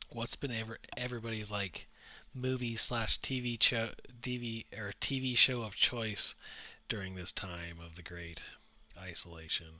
S1: What's been everybody's like movie slash TV show TV show of choice during this time of the Great Isolation?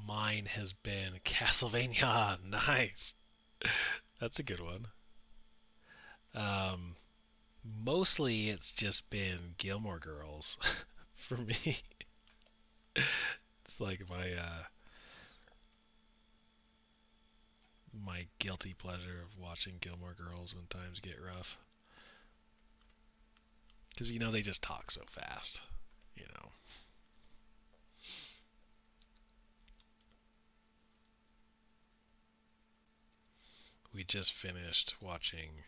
S1: Mine has been Castlevania. Nice. That's a good one. Um, Mostly it's just been Gilmore Girls for me. It's like my guilty pleasure of watching Gilmore Girls when times get rough. Because they just talk so fast. You know. We just finished watching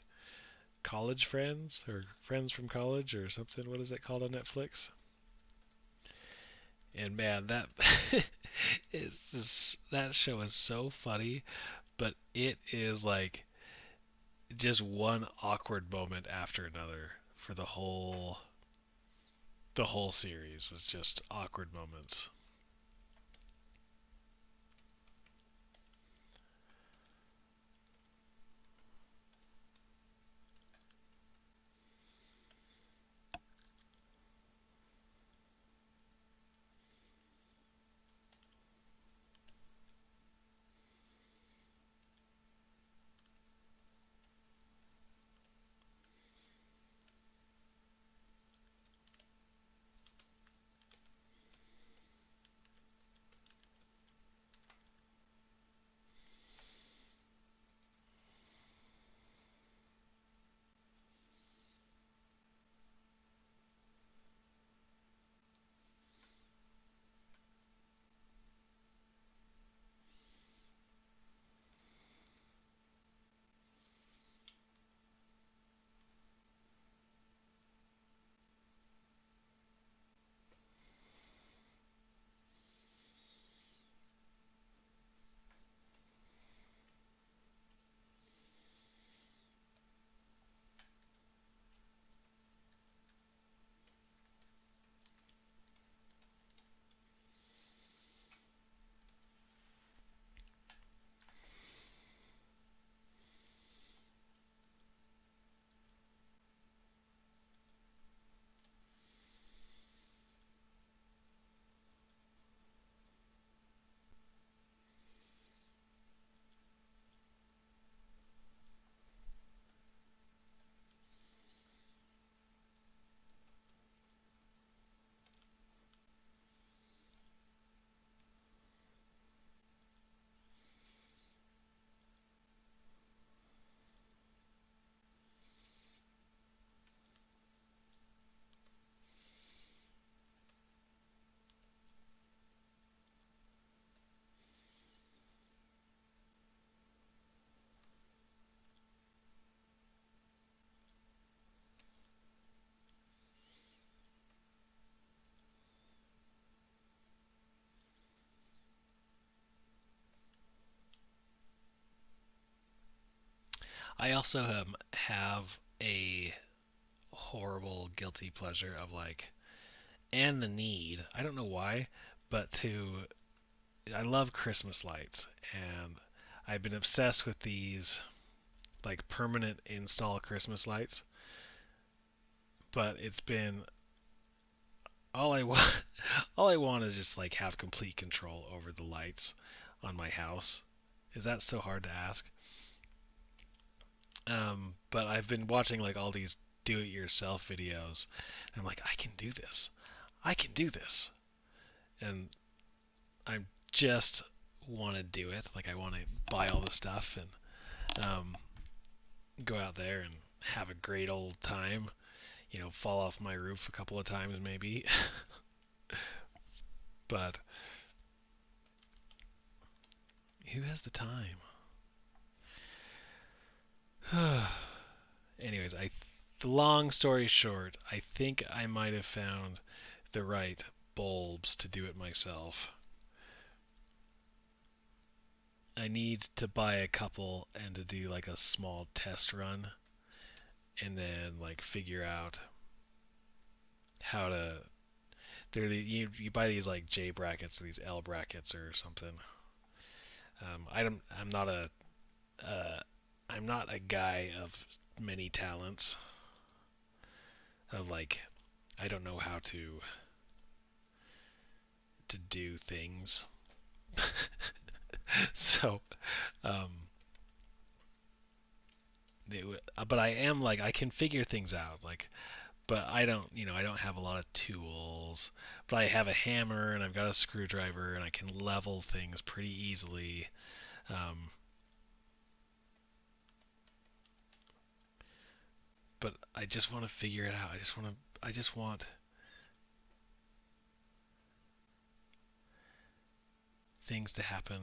S1: College Friends or Friends from College or something. What is it called on Netflix? And man, that that show is so funny, but it is like just one awkward moment after another for the whole series is just awkward moments. I also have a horrible guilty pleasure of like, and the need. I don't know why, but I love Christmas lights, and I've been obsessed with these like permanent install Christmas lights. But it's been all I want. All I want is just like have complete control over the lights on my house. Is that so hard to ask? But I've been watching like all these do-it-yourself videos. And I'm like, I can do this. I can do this. And I just want to do it. Like I want to buy all the stuff and go out there and have a great old time. Fall off my roof a couple of times maybe. But who has the time? Anyways, the long story short, I think I might have found the right bulbs to do it myself. I need to buy a couple and to do like a small test run and then like figure out how to you buy these like J brackets or these L brackets or something. I'm not a uh, I'm not a guy of many talents. Of like I don't know how to do things. So, um, but I am like I can figure things out. Like, but I don't have a lot of tools. But I have a hammer and I've got a screwdriver and I can level things pretty easily. Um, but I just want to figure it out. I just want things to happen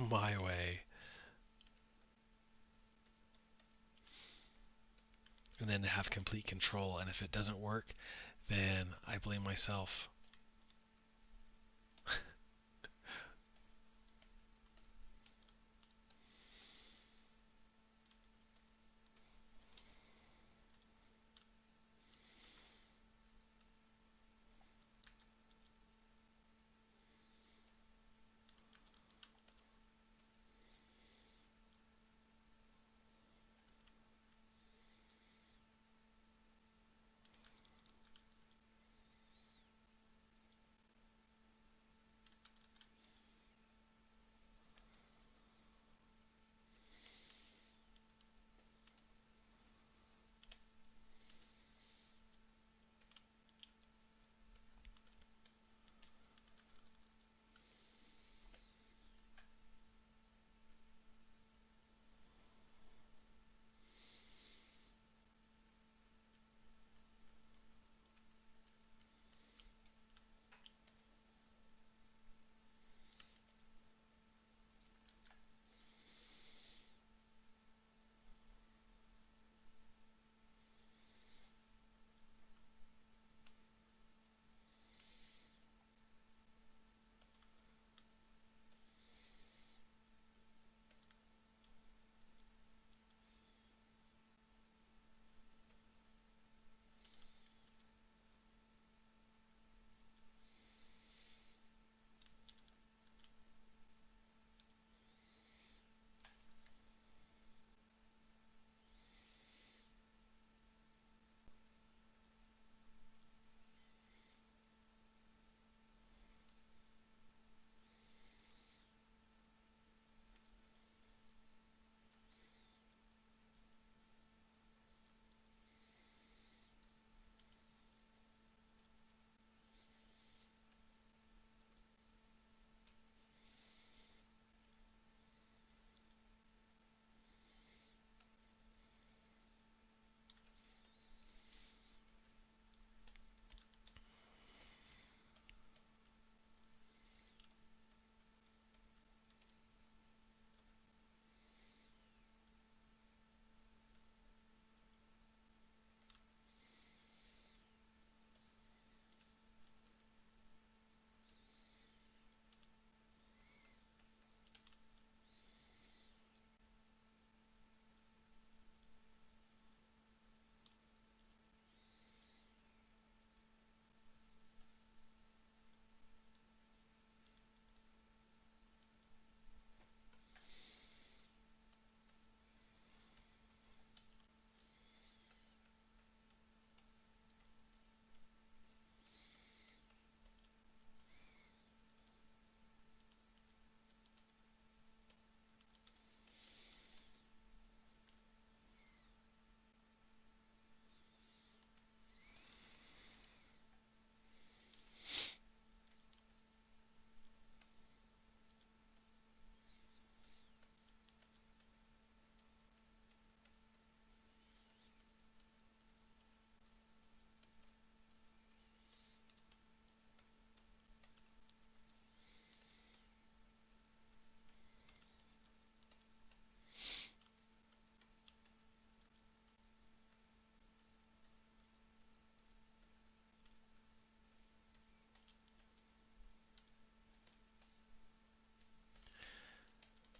S1: my way, and then to have complete control. And if it doesn't work, then I blame myself.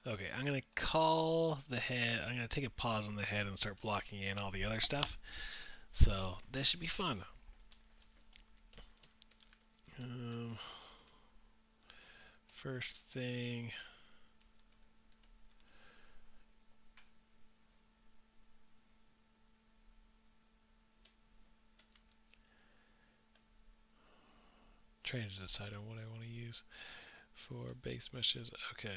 S1: Okay, I'm going to call the head. I'm going to take a pause on the head and start blocking in all the other stuff. So this should be fun. First thing. Trying to decide on what I want to use for base meshes. Okay.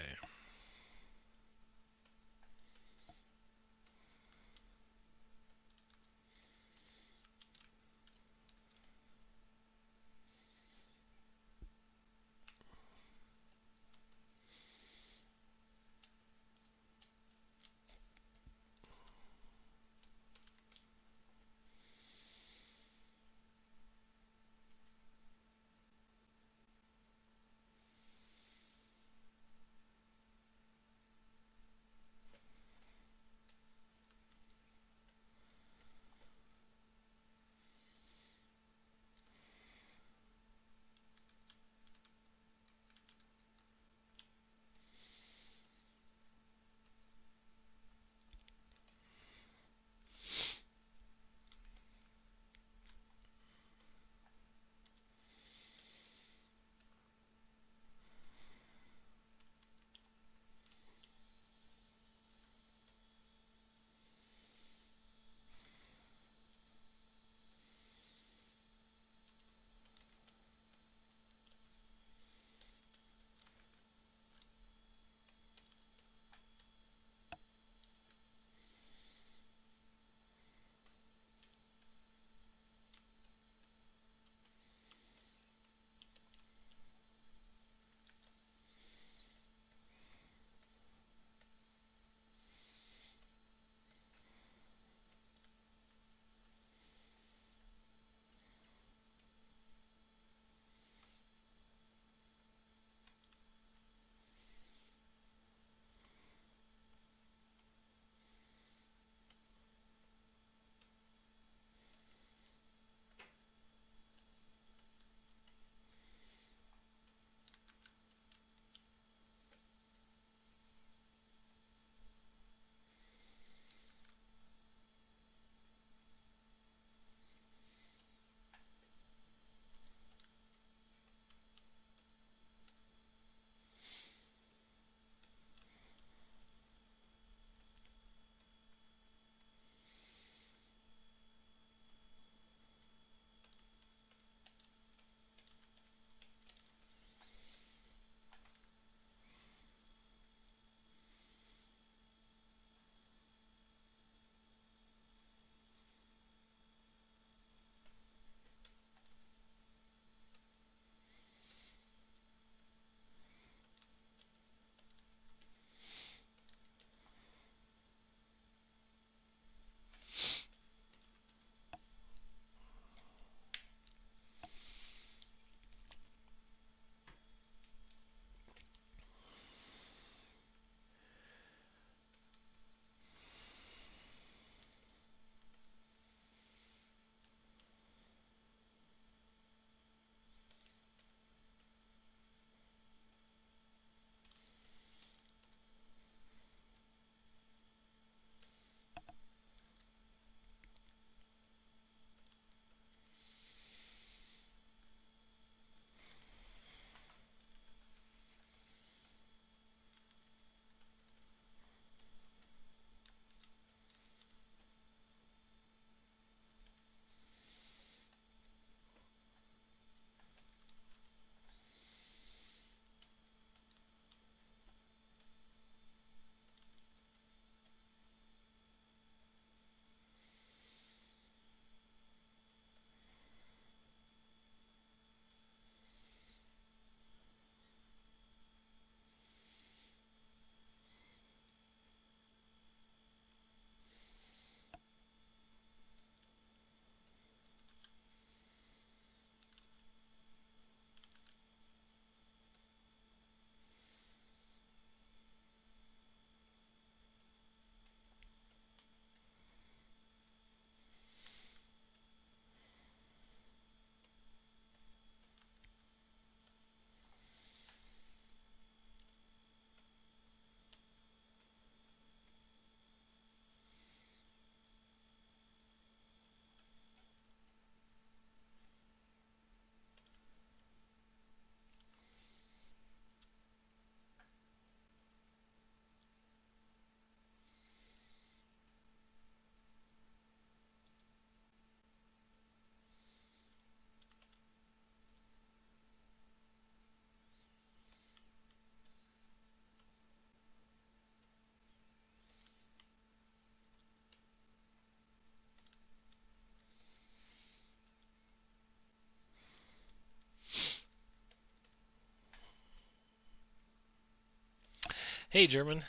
S1: Hey, German.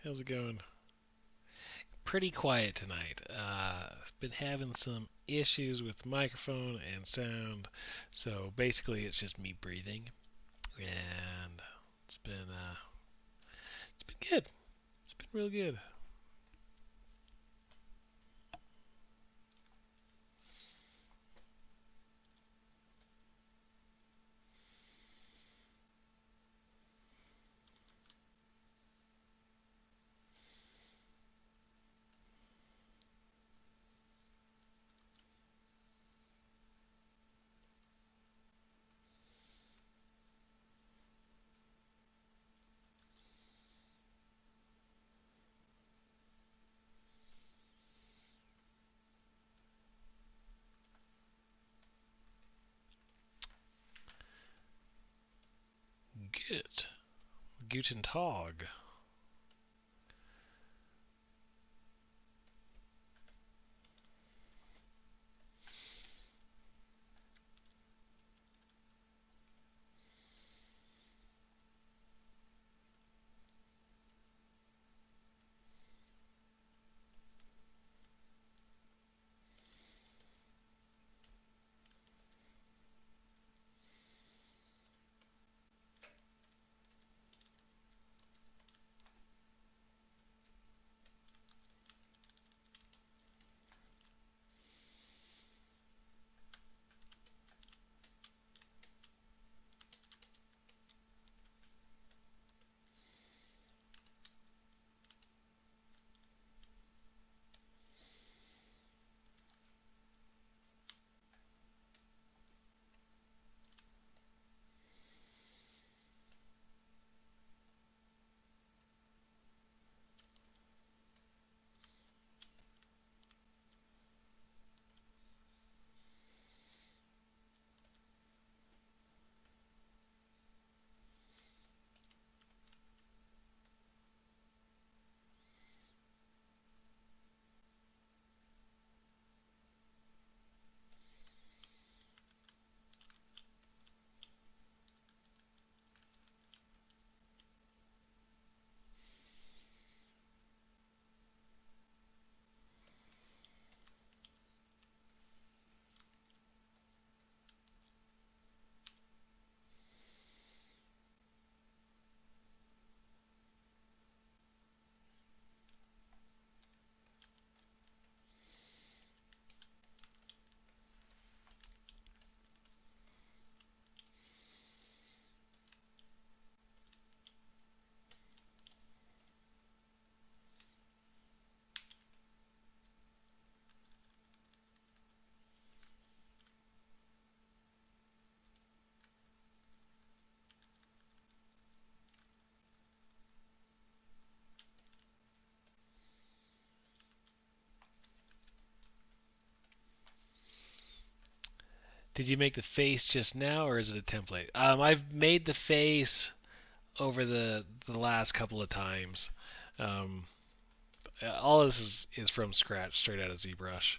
S1: How's it going? Pretty quiet tonight. Been having some issues with microphone and sound, so basically it's just me breathing, and it's been uh, it's been good. It's been real good. Good. Guten Tag. Did you make the face just now, or is it a template? I've made the face over the last couple of times. Um, all this is from scratch, straight out of ZBrush.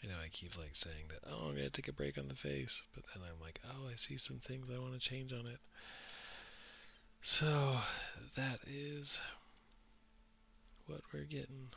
S1: I know I keep like saying that, oh, I'm gonna take a break on the face, but then I'm like, oh, I see some things I want to change on it. So that is what we're getting.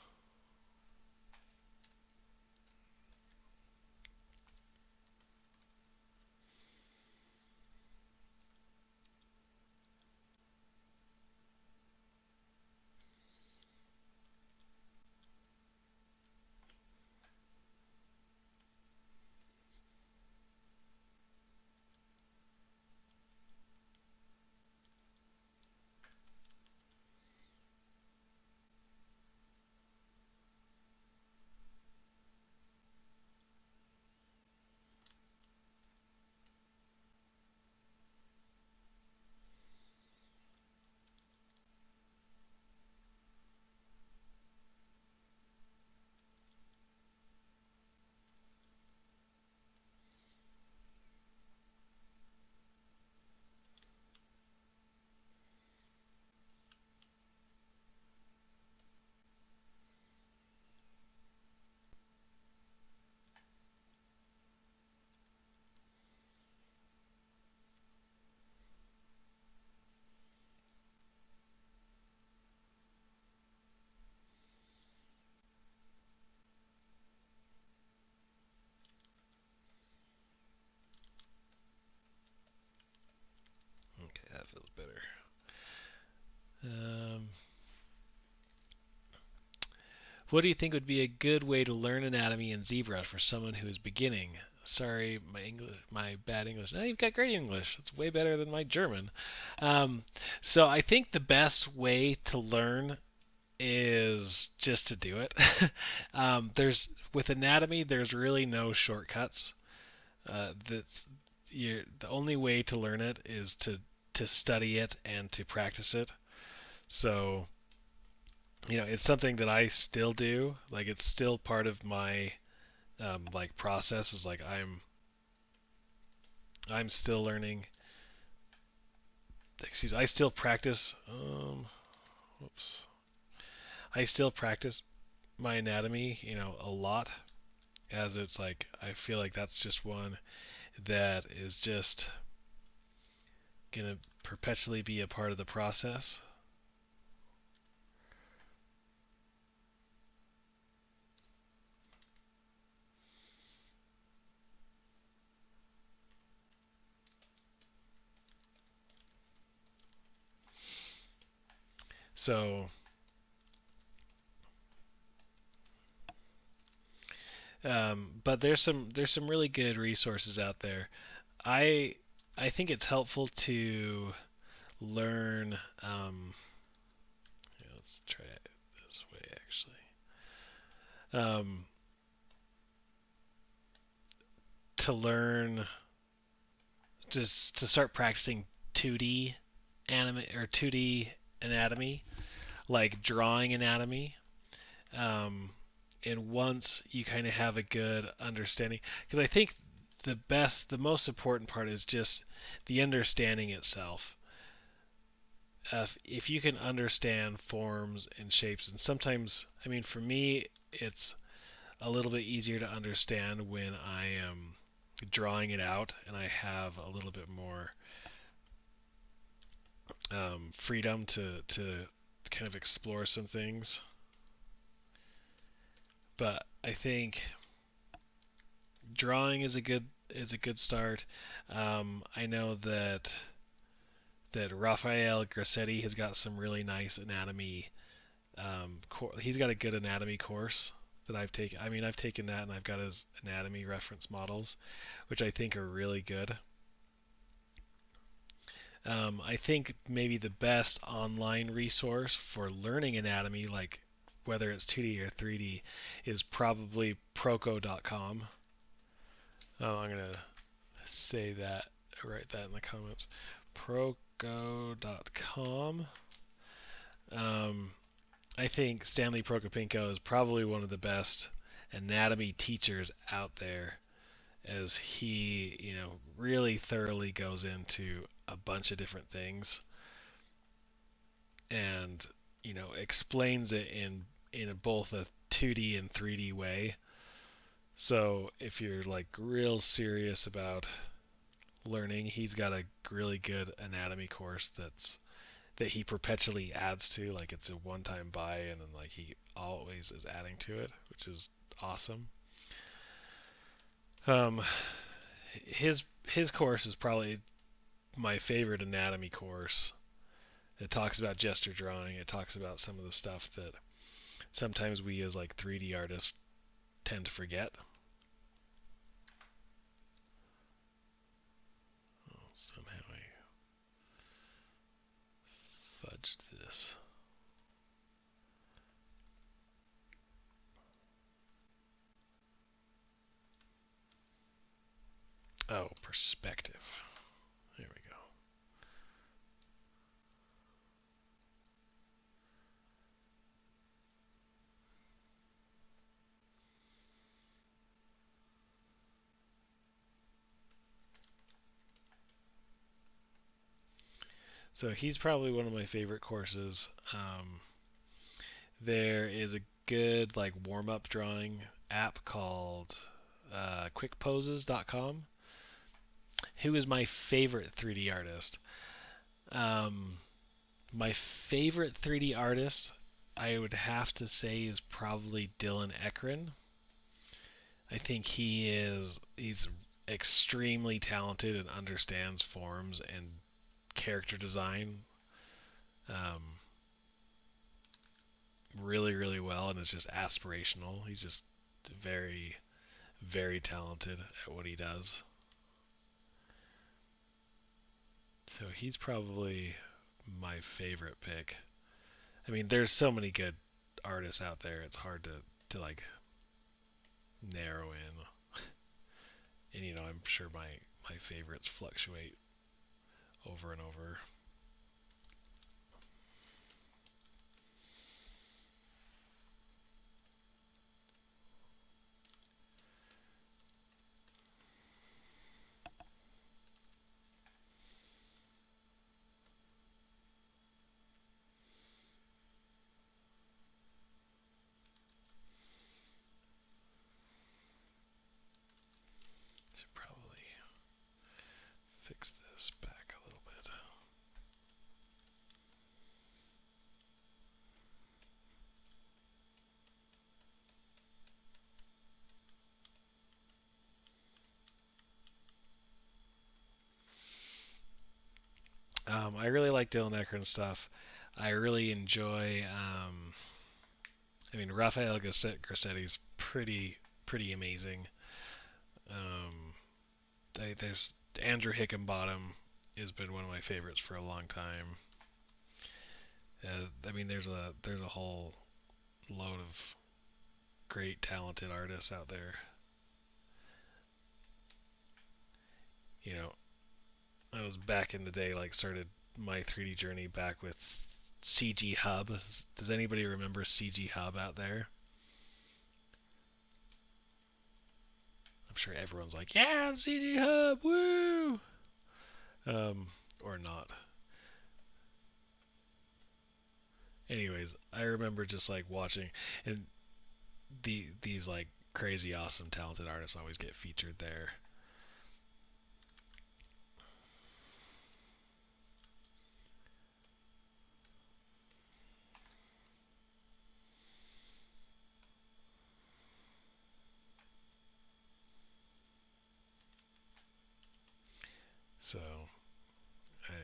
S1: feels better. Um, what do you think would be a good way to learn anatomy in ZBrush for someone who is beginning? Sorry, my bad English. No, you've got great English. It's way better than my German. Um, so I think the best way to learn is just to do it. There's with anatomy, there's really no shortcuts. That's the only way to learn it is to study it and to practice it. So it's something that I still do. Like it's still part of my like process. Is like I'm still learning. I still practice. Whoops. I still practice my anatomy, a lot. As it's like I feel like that's just one that is just gonna perpetually be a part of the process. So, but there's some really good resources out there. I I think it's helpful to learn. Yeah, let's try it this way actually. Um, to learn just to start practicing 2D anime or 2D anatomy, like drawing anatomy. Um, and once you kind of have a good understanding, because I think the most important part is just the understanding itself. If you can understand forms and shapes, and sometimes, I mean, for me, it's a little bit easier to understand when I am drawing it out and I have a little bit more freedom to kind of explore some things. But I think drawing is a good start. I know that Raphael Grassetti has got some really nice anatomy. He's got a good anatomy course that I've taken. I mean, I've taken that and I've got his anatomy reference models, which I think are really good. I think maybe the best online resource for learning anatomy, like whether it's 2D or 3D, is probably proco.com. Oh, I'm going to say that, write that in the comments. Proco.com. Um, I think Stanley Prokopенko is probably one of the best anatomy teachers out there, as he, really thoroughly goes into a bunch of different things and, explains it in both a 2D and 3D way. So if you're like real serious about learning, he's got a really good anatomy course that he perpetually adds to. Like it's a one-time buy, and then like he always is adding to it, which is awesome. Um, his course is probably my favorite anatomy course. It talks about gesture drawing. It talks about some of the stuff that sometimes we as like 3D artists tend to forget. Oh, somehow I fudged this. Oh, perspective. There we go. So he's probably one of my favorite courses. There is a good like warm-up drawing app called quickposes.com. Who is my favorite 3D artist? Um, my favorite 3D artist, I would have to say, is probably Dylan Ekron. I think he's extremely talented and understands forms and character design really, really well, and is just aspirational. He's just very, very talented at what he does. So he's probably my favorite pick. I mean, there's so many good artists out there. It's hard to like narrow in. And I'm sure my favorites fluctuate over and over. Should probably fix this back a little bit. I really like Dylan Eckr's stuff. I really enjoy. I mean, Raphael Grassetti's pretty amazing. Um, there's Andrew Hickenbottom has been one of my favorites for a long time. I mean, there's a whole load of great talented artists out there. You know, I was back in the day, like started my 3D journey back with CG Hub. Does anybody remember CG Hub out there? I'm sure everyone's like, yeah, CG Hub, woo! Or not. Anyways, I remember just like watching, and these like crazy, awesome, talented artists always get featured there. So,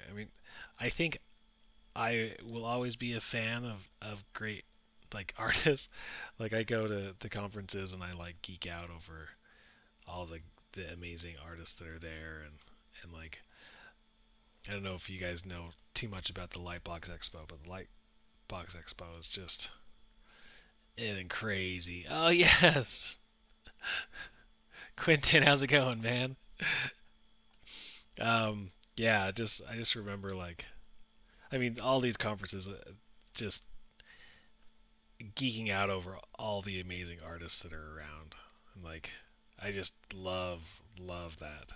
S1: I mean, I think I will always be a fan of great like artists. Like I go to conferences and I like geek out over all the amazing artists that are there and like I don't know if you guys know too much about the Lightbox Expo, but the Lightbox Expo is just and crazy. Oh yes, Quentin, how's it going, man? Yeah, I just remember like I mean all these conferences just geeking out over all the amazing artists that are around. And like I just love that.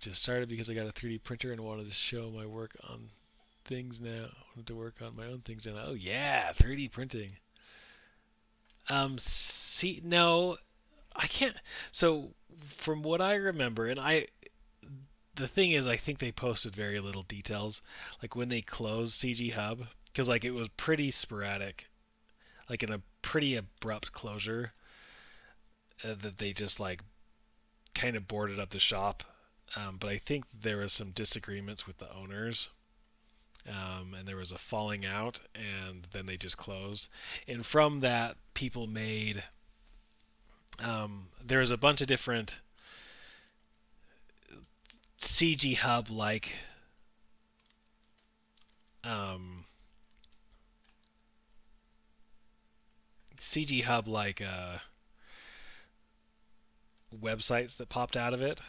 S1: Just started because I got a 3D printer and wanted to show my work on things now. I wanted to work on my own things now. Oh yeah, 3D printing. See, no, I can't. So from what I remember, and the thing is, I think they posted very little details. Like when they closed CG Hub, because like it was pretty sporadic, like in a pretty abrupt closure, that they just like kind of boarded up the shop. But I think there was some disagreements with the owners, and there was a falling out, and then they just closed. And from that, people made there was a bunch of different CG Hub like um, CG Hub like websites that popped out of it,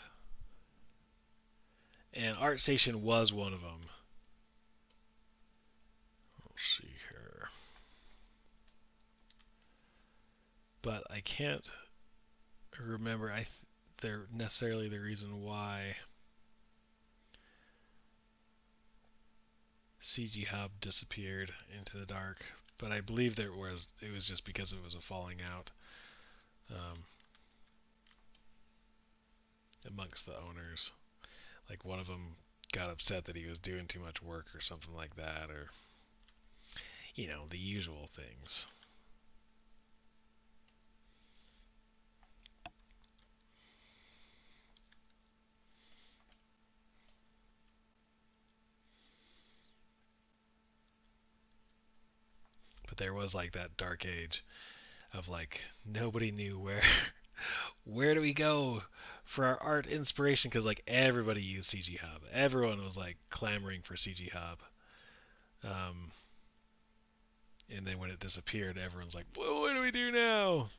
S1: and ArtStation was one of them. Let's see here, but I can't remember. They're necessarily the reason why CG Hub disappeared into the dark, but I believe it was just because it was a falling out um, amongst the owners. Like one of them got upset that he was doing too much work or something like that, or the usual things. there was like that dark age of like nobody knew where do we go for our art inspiration, because like everybody used CG Hub. Everyone was like clamoring for CG Hub. Um, and then when it disappeared, everyone's like, "Whoa, what do we do now?"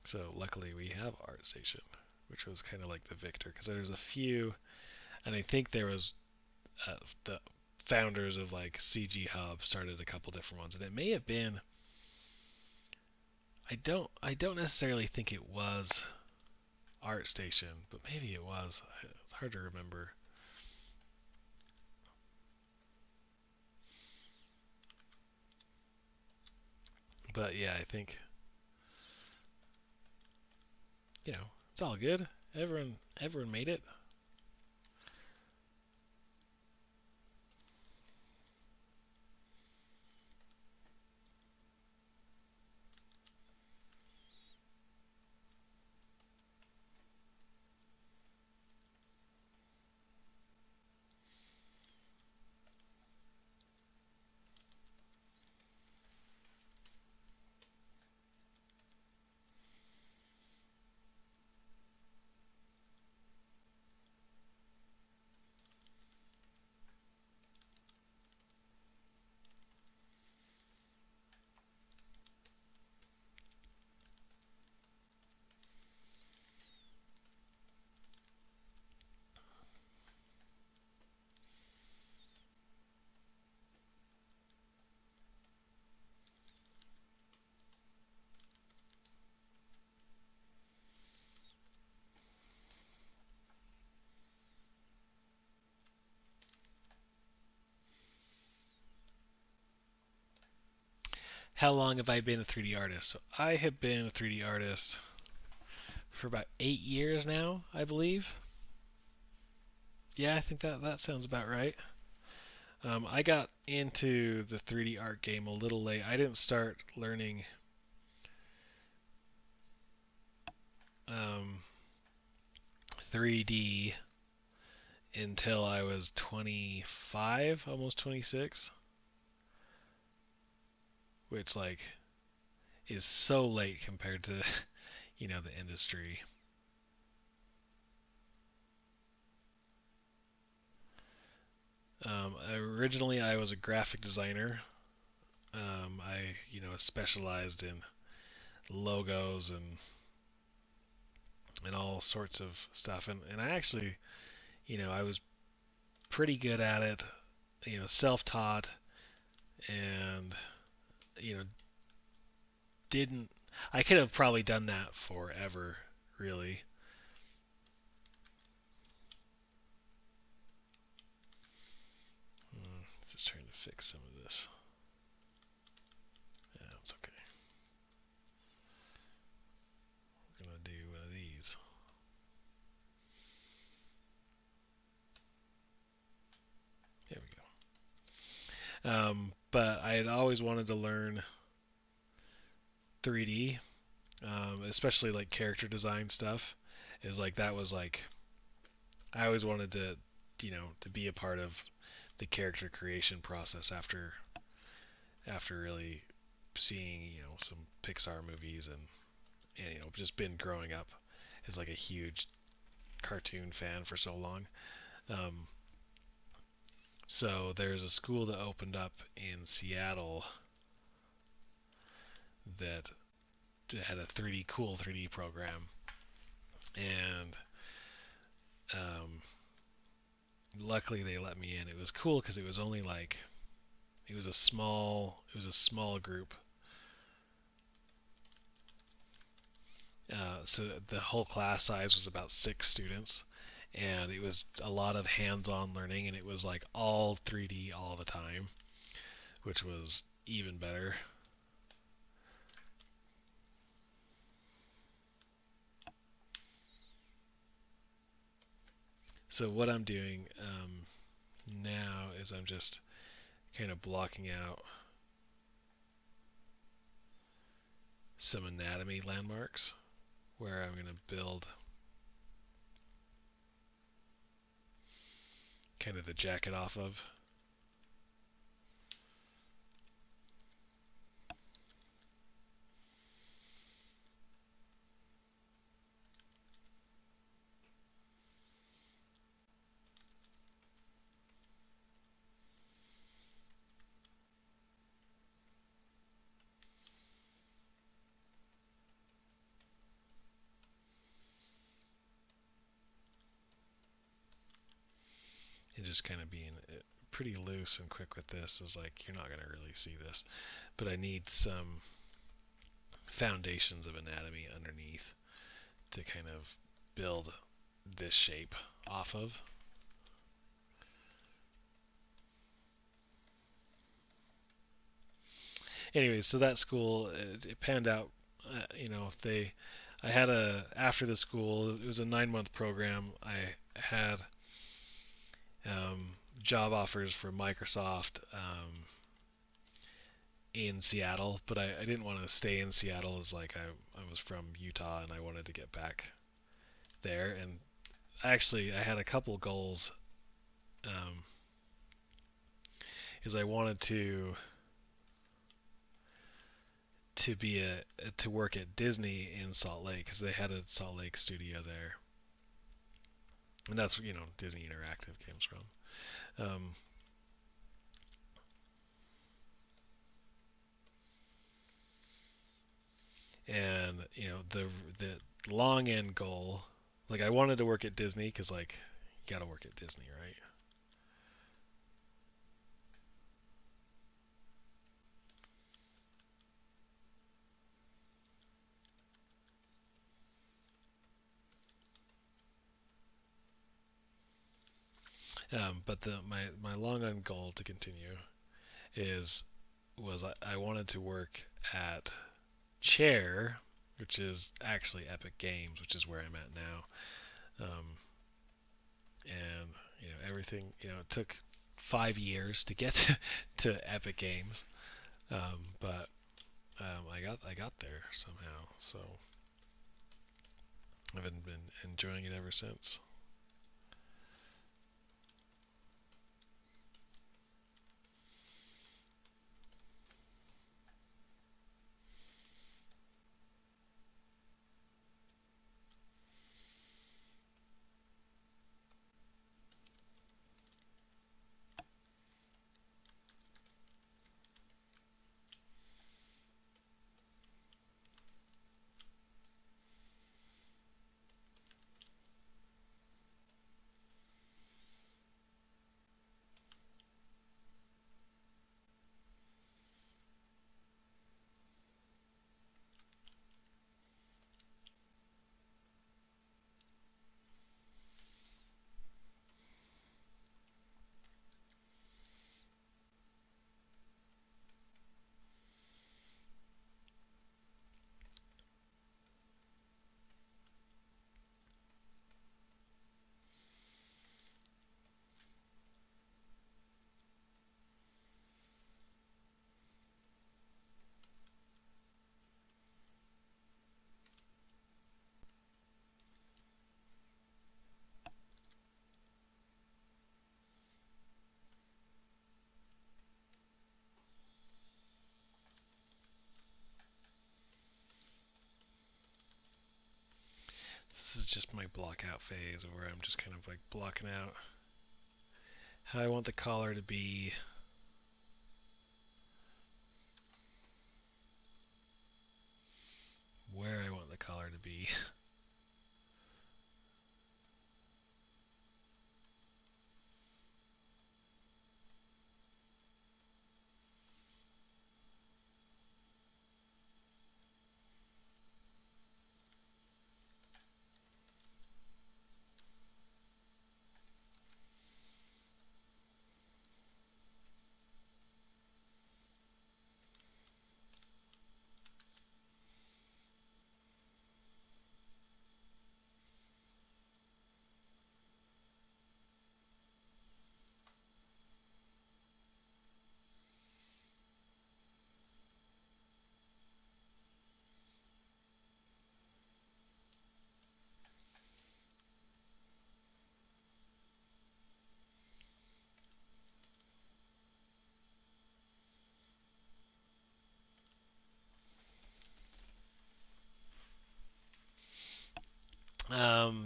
S1: So luckily we have ArtStation, which was kind of like the victor, because there's a few, and I think there was the founders of like CG Hub started a couple different ones, and it may have been. I don't necessarily think it was ArtStation, but maybe it was. It's hard to remember. But yeah, I think it's all good. Everyone made it. How long have I been a 3D artist? So I have been a 3D artist for about 8 years now, I believe. Yeah, I think that sounds about right. I got into the 3D art game a little late. I didn't start learning um, 3D until I was 25, almost 26, which like is so late compared to the industry. Originally, I was a graphic designer. I specialized in logos and all sorts of stuff, and I actually I was pretty good at it. Self-taught, and you know didn't. I could have probably done that forever, really. Just trying to fix some of this. Yeah, it's okay. We're gonna do one of these. There we go. But I had always wanted to learn 3D, especially like character design stuff. Is like that was like I always wanted to be a part of the character creation process after really seeing some Pixar movies and just been growing up as like a huge cartoon fan for so long. Um, so there's a school that opened up in Seattle that had a 3D program, and um, luckily they let me in. It was cool because it was only like it was a small group. So the whole class size was about 6 students, and it was a lot of hands-on learning, and it was like all 3D all the time, which was even better. So what I'm doing now is I'm just kind of blocking out some anatomy landmarks where I'm going to build kind of the jacket off of. just kind of being pretty loose and quick with this is like, you're not going to really see this, but I need some foundations of anatomy underneath to kind of build this shape off of. Anyways, so that school, it panned out. I had after the school, it was a 9-month program. I had job offers for Microsoft in Seattle, but I didn't want to stay in Seattle, as like I was from Utah and I wanted to get back there. And actually, I had a couple goals. Is I wanted to work at Disney in Salt Lake, because they had a Salt Lake studio there, and that's Disney Interactive comes from. And the long end goal, like I wanted to work at Disney because like you got to work at Disney, right? But my long end goal to continue was I wanted to work at Chair, which is actually Epic Games, which is where I'm at now. And everything, it took 5 years to get to Epic Games, but I got there somehow. So I've been enjoying it ever since. This is just my block out phase, where I'm just kind of like blocking out how I want the collar to be. Where I want the collar to be.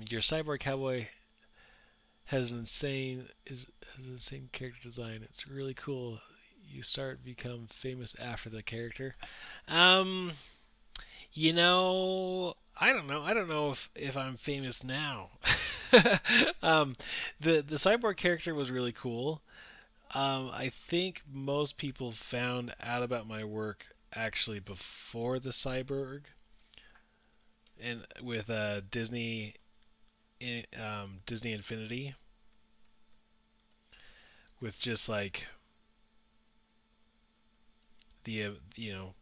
S1: Your cyborg cowboy has insane character design. It's really cool. You start become famous after the character. Um, I don't know. I don't know if I'm famous now. um, the cyborg character was really cool. I think most people found out about my work actually before the cyborg, and with Disney Infinity, with just like the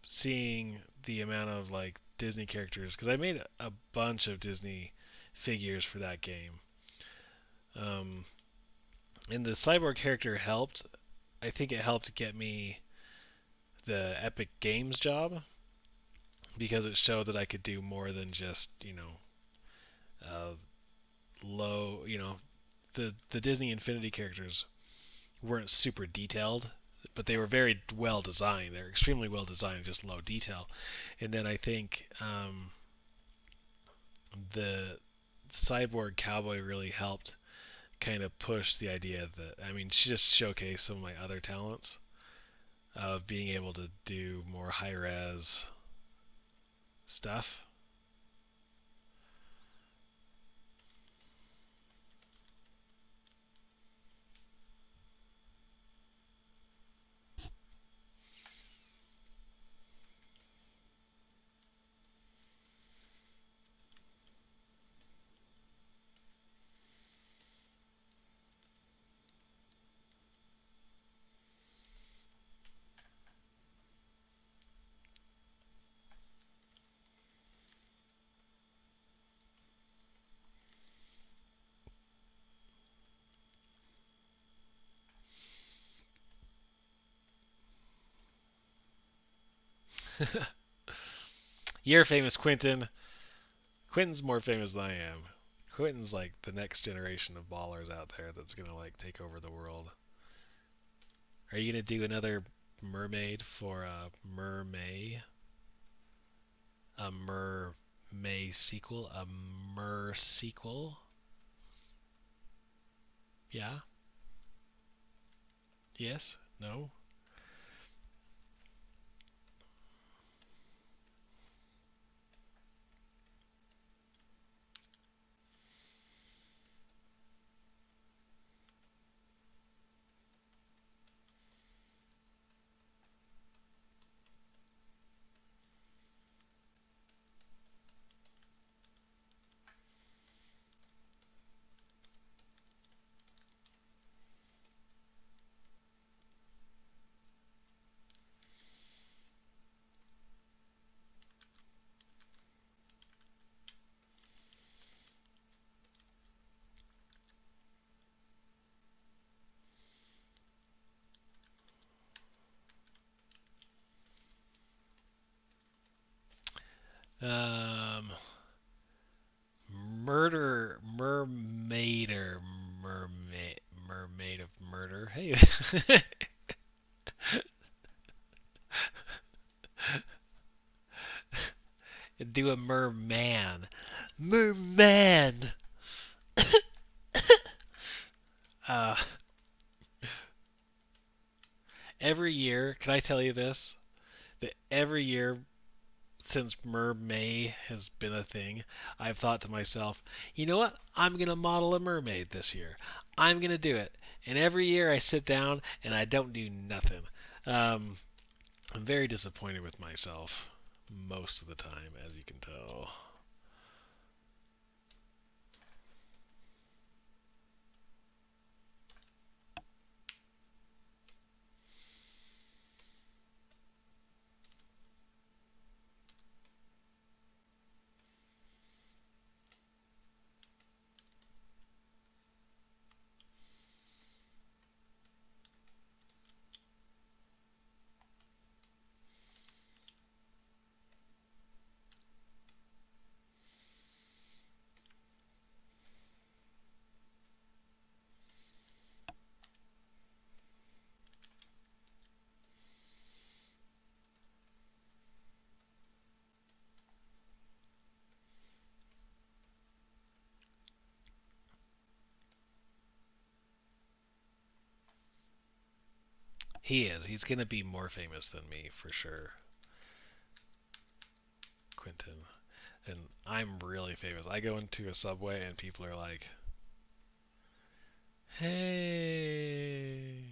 S1: seeing the amount of like Disney characters, because I made a bunch of Disney figures for that game. Um, and the cyborg character helped. I think it helped get me the Epic Games job because it showed that I could do more than just uh, low. The Disney Infinity characters weren't super detailed, but they were very well designed. They're extremely well designed, just low detail. And then I think the cyborg cowboy really helped kind of push the idea that, I mean, she just showcased some of my other talents of being able to do more high res stuff. You're famous, Quentin. Quentin's more famous than I am. Quentin's like the next generation of ballers out there that's gonna like take over the world. Are you gonna do another mermaid for a mermay? A mermay sequel? A mer sequel? Yeah? Yes? No? Um, mermaid or mermaid of murder. Hey, do a merman. Merman. uh, every year, can I tell you this? That every year since mermaid has been a thing, I've thought to myself, you know what? I'm gonna model a mermaid this year. I'm gonna do it. And every year I sit down and I don't do nothing. Um, I'm very disappointed with myself most of the time, as you can tell. He is. He's gonna be more famous than me for sure, Quentin. And I'm really famous. I go into a subway and people are like, Hey.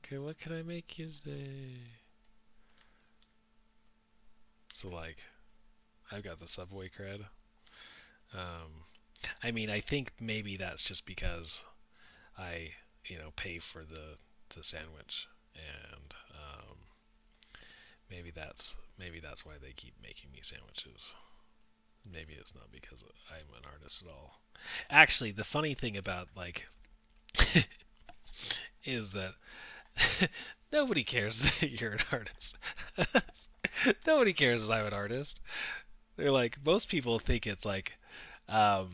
S1: Okay, what can I make you today? So like, I've got the Subway cred. Um, I mean, I think maybe that's just because I, pay for the sandwich, and maybe that's why they keep making me sandwiches. Maybe it's not because I'm an artist at all. Actually, the funny thing about like is that nobody cares that you're an artist. Nobody cares that I'm an artist. They're like most people think it's like um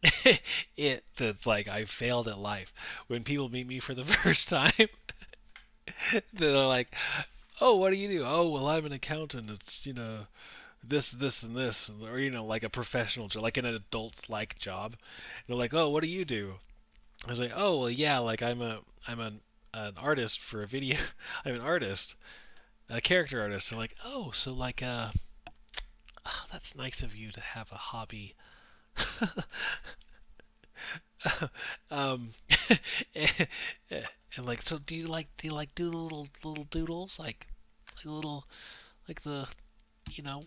S1: that like I failed at life. When people meet me for the first time, they're like, "Oh, what do you do?" "Oh, well, I'm an accountant. It's this and this," or like a professional job, like an adult like job. And they're like, "Oh, what do you do?" I was like, "Oh, well, yeah, like I'm an artist for a video. I'm an artist, a character artist." They're like, "Oh, so like oh, that's nice of you to have a hobby." um, and, and like, so do you like do the little doodles like little like the you know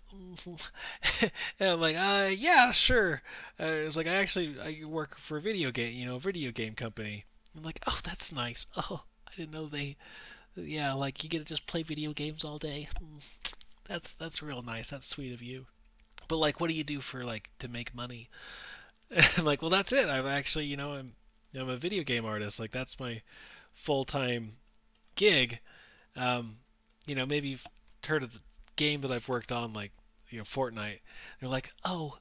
S1: and I'm like yeah sure. It's like I work for a video game company. I'm like, oh, that's nice. Oh, I didn't know they yeah, like you get to just play video games all day. That's real nice. That's sweet of you. But like, what do you do for like to make money? And like, well, that's it. I'm actually, I'm a video game artist. Like that's my full time gig. Um, maybe you've heard of the game that I've worked on, like Fortnite. They're like, oh,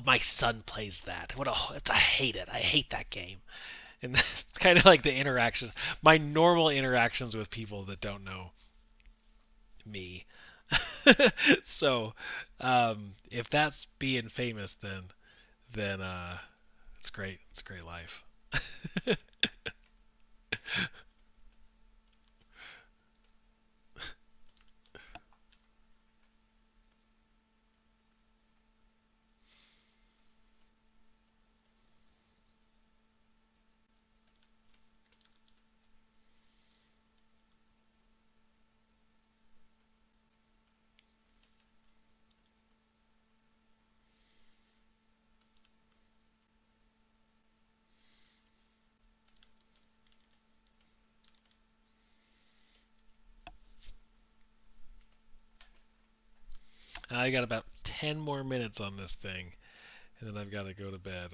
S1: my son plays that. I hate it. I hate that game. And it's kind of like the interactions, my normal interactions with people that don't know me. So, if that's being famous, then it's great. It's a great life. I got about 10 more minutes on this thing, and then I've got to go to bed.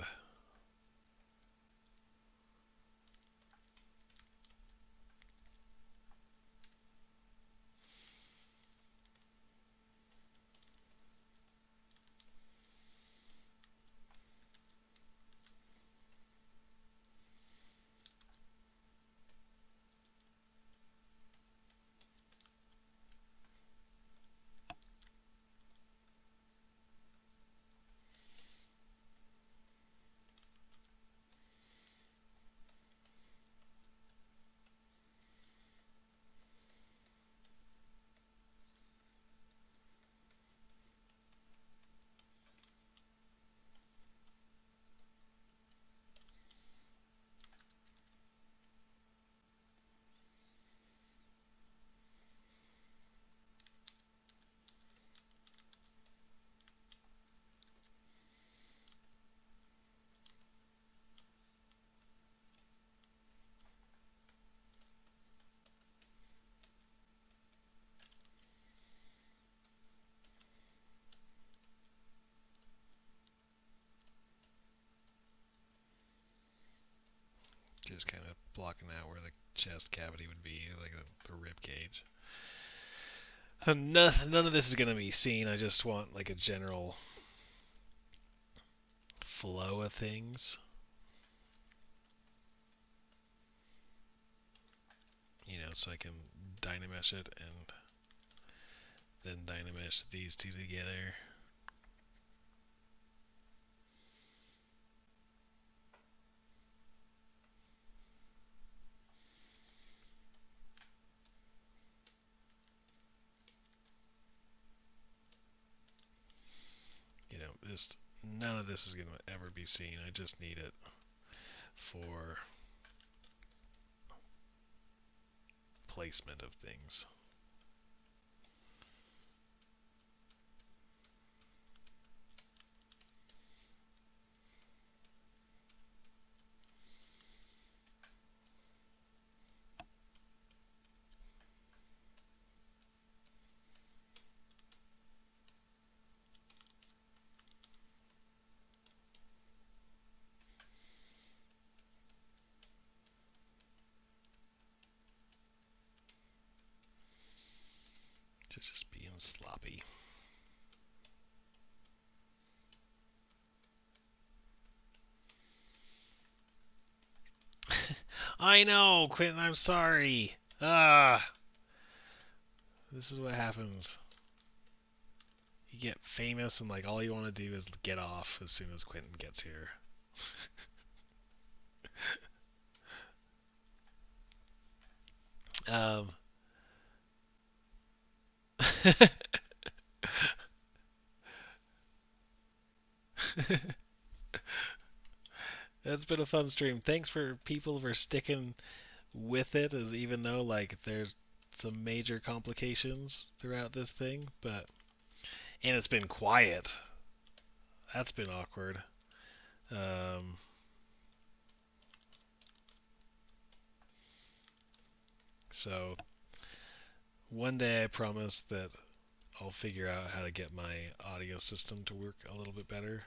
S1: Just kind of blocking out where the chest cavity would be, like the rib cage. None of this is going to be seen. I just want like a general flow of things. So I can dynamesh it and then dynamesh these two together. Just none of this is going to ever be seen. I just need it for placement of things. To just being sloppy. I know, Quentin, I'm sorry. This is what happens. You get famous and like all you want to do is get off as soon as Quentin gets here. um That's been a fun stream. Thanks for people for sticking with it, as even though like there's some major complications throughout this thing, and it's been quiet. That's been awkward. Um, so one day I promise that I'll figure out how to get my audio system to work a little bit better.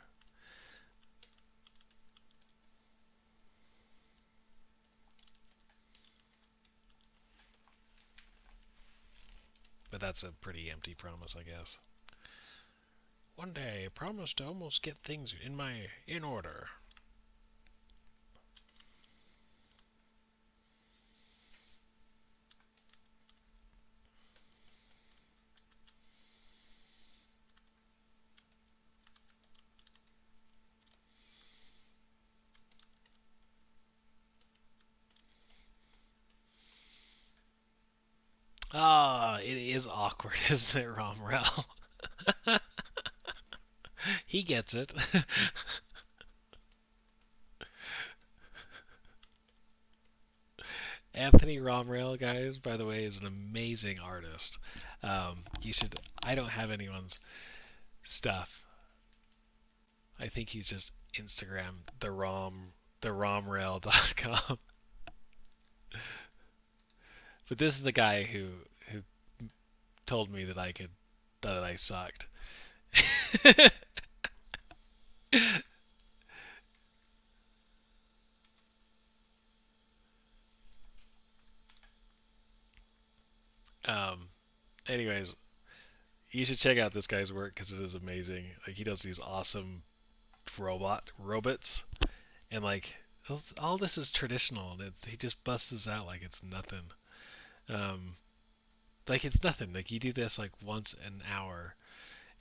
S1: But that's a pretty empty promise, I guess. One day I promise to almost get things in order. Ah, it is awkward, isn't it, Romrel? He gets it. Anthony Romrel, guys, by the way, is an amazing artist. You should. I don't have anyone's stuff. I think he's just Instagram theromrel.com. But this is the guy who told me that I sucked. um. Anyways, you should check out this guy's work because it is amazing. Like he does these awesome robots, and like all this is traditional, and he just busts this out like it's nothing. Um, like it's nothing. Like you do this like once an hour.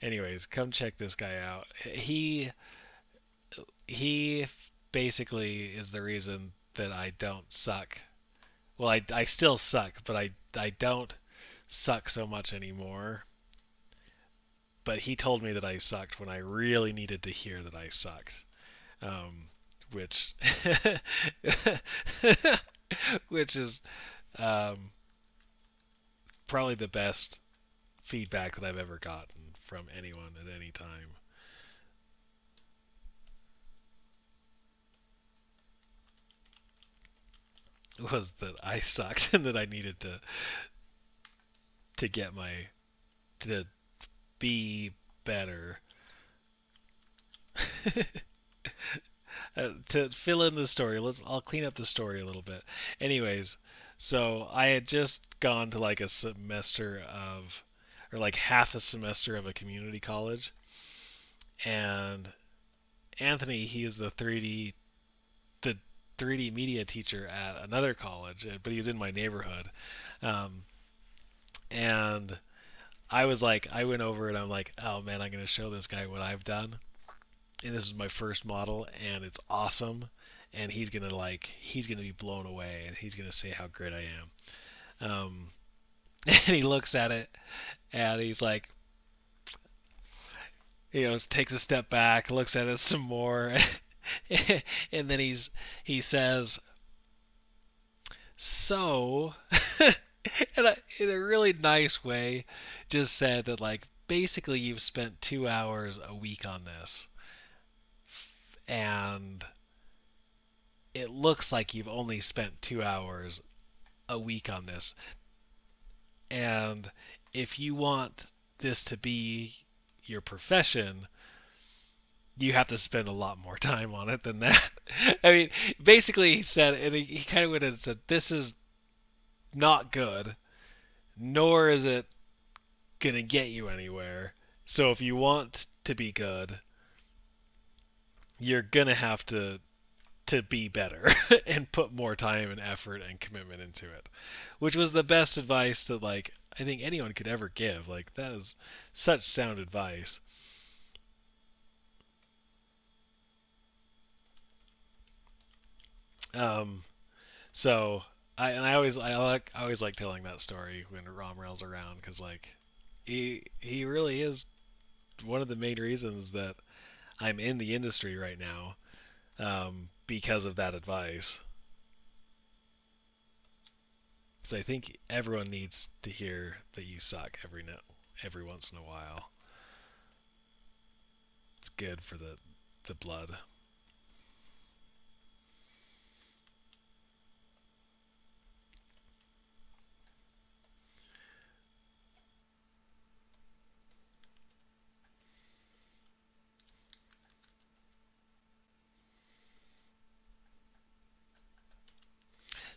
S1: Anyways, come check this guy out. He basically is the reason that I don't suck. Well, I still suck, but I don't suck so much anymore. But he told me that I sucked when I really needed to hear that I sucked. Which which is um, probably the best feedback that I've ever gotten from anyone at any time. Was that I sucked and that I needed to get to be better. To fill in the story, I'll clean up the story a little bit. Anyways, so I had just gone to like a semester of, or like half a semester of a community college, and Anthony, he is the 3D media teacher at another college, but he's in my neighborhood, um, and I went over and I'm like, oh man, I'm gonna show this guy what I've done, and this is my first model, and it's awesome, and he's gonna be blown away, and he's gonna say how great I am. And he looks at it, and he's like, takes a step back, looks at it some more, And then he says, so, in a really nice way, just said that like basically you've spent 2 hours a week on this, and it looks like you've only spent 2 hours a week on this, and if you want this to be your profession, you have to spend a lot more time on it than that. I mean, basically, he said, and he kind of went and said, this is not good, nor is it going to get you anywhere. So if you want to be good, you're going to have to be better and put more time and effort and commitment into it, which was the best advice that like I think anyone could ever give. Like that is such sound advice. Um, so I always like telling that story when Romrel's around because like he really is one of the main reasons that I'm in the industry right now, because of that advice. Because I think everyone needs to hear that you suck every once in a while. It's good for the blood.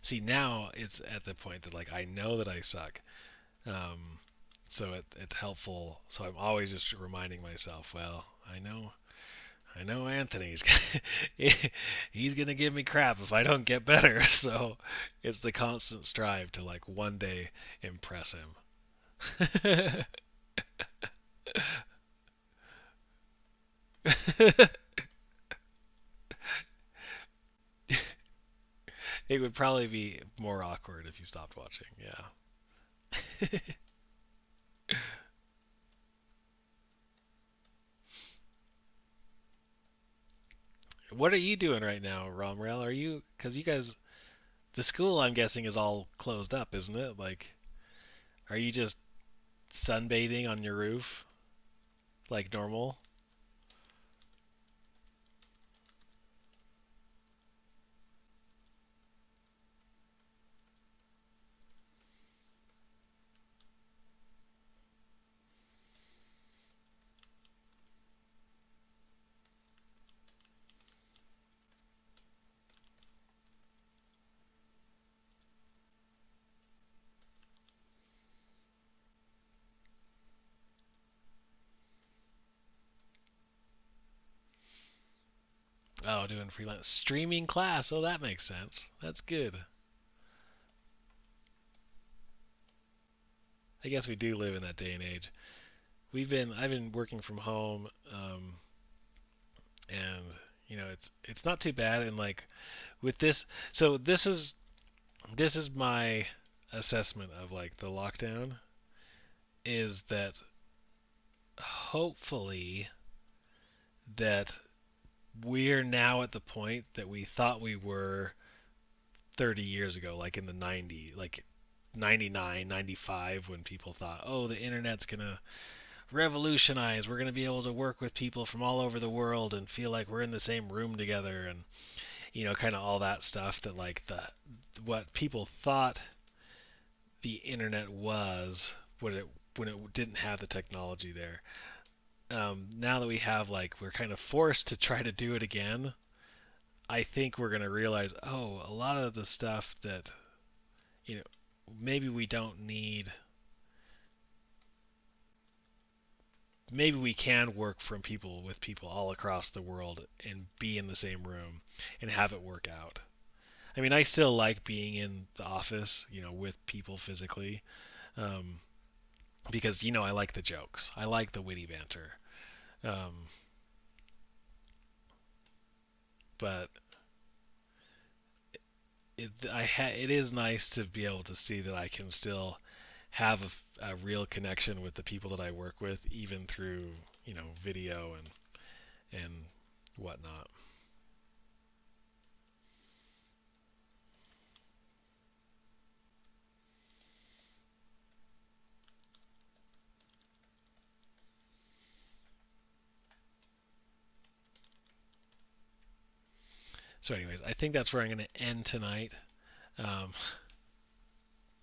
S1: See, now it's at the point that like I know that I suck. Um, so it's helpful. So I'm always just reminding myself, well, I know Anthony's he's gonna give me crap if I don't get better. So it's the constant strive to like one day impress him. It would probably be more awkward if you stopped watching. Yeah. What are you doing right now, Romrel? Are you because you guys the school I'm guessing is all closed up, isn't it? Like, are you just sunbathing on your roof like normal? Oh, doing freelance streaming class. Oh, that makes sense. That's good. I guess we do live in that day and age. I've been working from home, and it's not too bad. And like with this, so this is my assessment of like the lockdown is that hopefully that we're now at the point that we thought we were 30 years ago, like in the 90s, like 99, 95, when people thought, oh, the internet's going to revolutionize. We're going to be able to work with people from all over the world and feel like we're in the same room together. And, kind of all that stuff that like what people thought the internet was when it didn't have the technology there. Now that we have like we're kind of forced to try to do it again. I think we're gonna realize, oh, a lot of the stuff that you know maybe we don't need. Maybe we can work from people with people all across the world and be in the same room and have it work out. I mean, I still like being in the office, with people physically, um, because I like the jokes, I like the witty banter. Um, but it is nice to be able to see that I can still have a real connection with the people that I work with, even through video and whatnot. So anyways, I think that's where I'm going to end tonight. Um,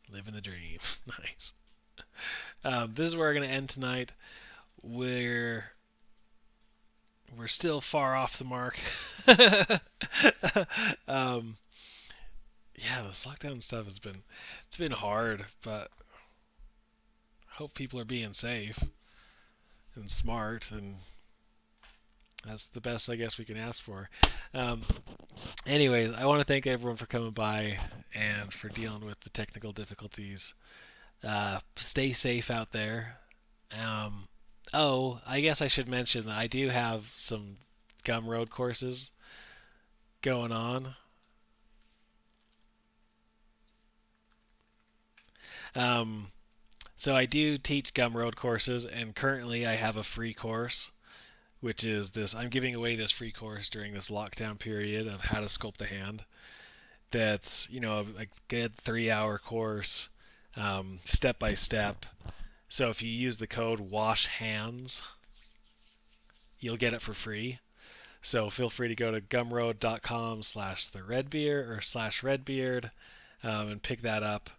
S1: living the dream. Nice. This is where I'm going to end tonight. We're still far off the mark. um, yeah, this lockdown stuff it's been hard, but I hope people are being safe and smart, and that's the best I guess we can ask for. Um, anyways, I want to thank everyone for coming by and for dealing with the technical difficulties. Stay safe out there. Um, I guess I should mention that I do have some Gumroad courses going on. Um, so I do teach Gumroad courses, and currently I have a free course, which is this. I'm giving away this free course during this lockdown period of how to sculpt the hand. That's a good 3-hour course, step by step. So if you use the code Wash Hands, you'll get it for free. So feel free to go to gumroad.com/theredbeard or /redbeard and pick that up.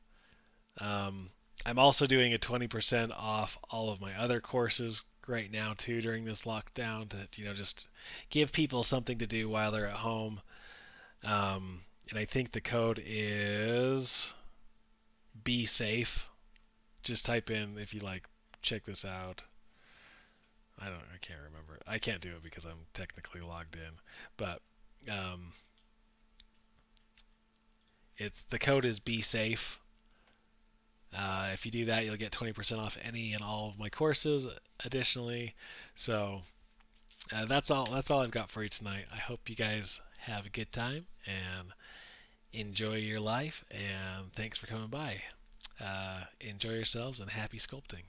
S1: I'm also doing a 20% off all of my other courses right now too during this lockdown to just give people something to do while they're at home. And I think the code is be safe. Just type in if you check this out. I can't remember. I can't do it because I'm technically logged in, but the code is be safe. If you do that, you'll get 20% off any and all of my courses additionally. So that's all I've got for you tonight. I hope you guys have a good time and enjoy your life, and thanks for coming by. Enjoy yourselves and happy sculpting.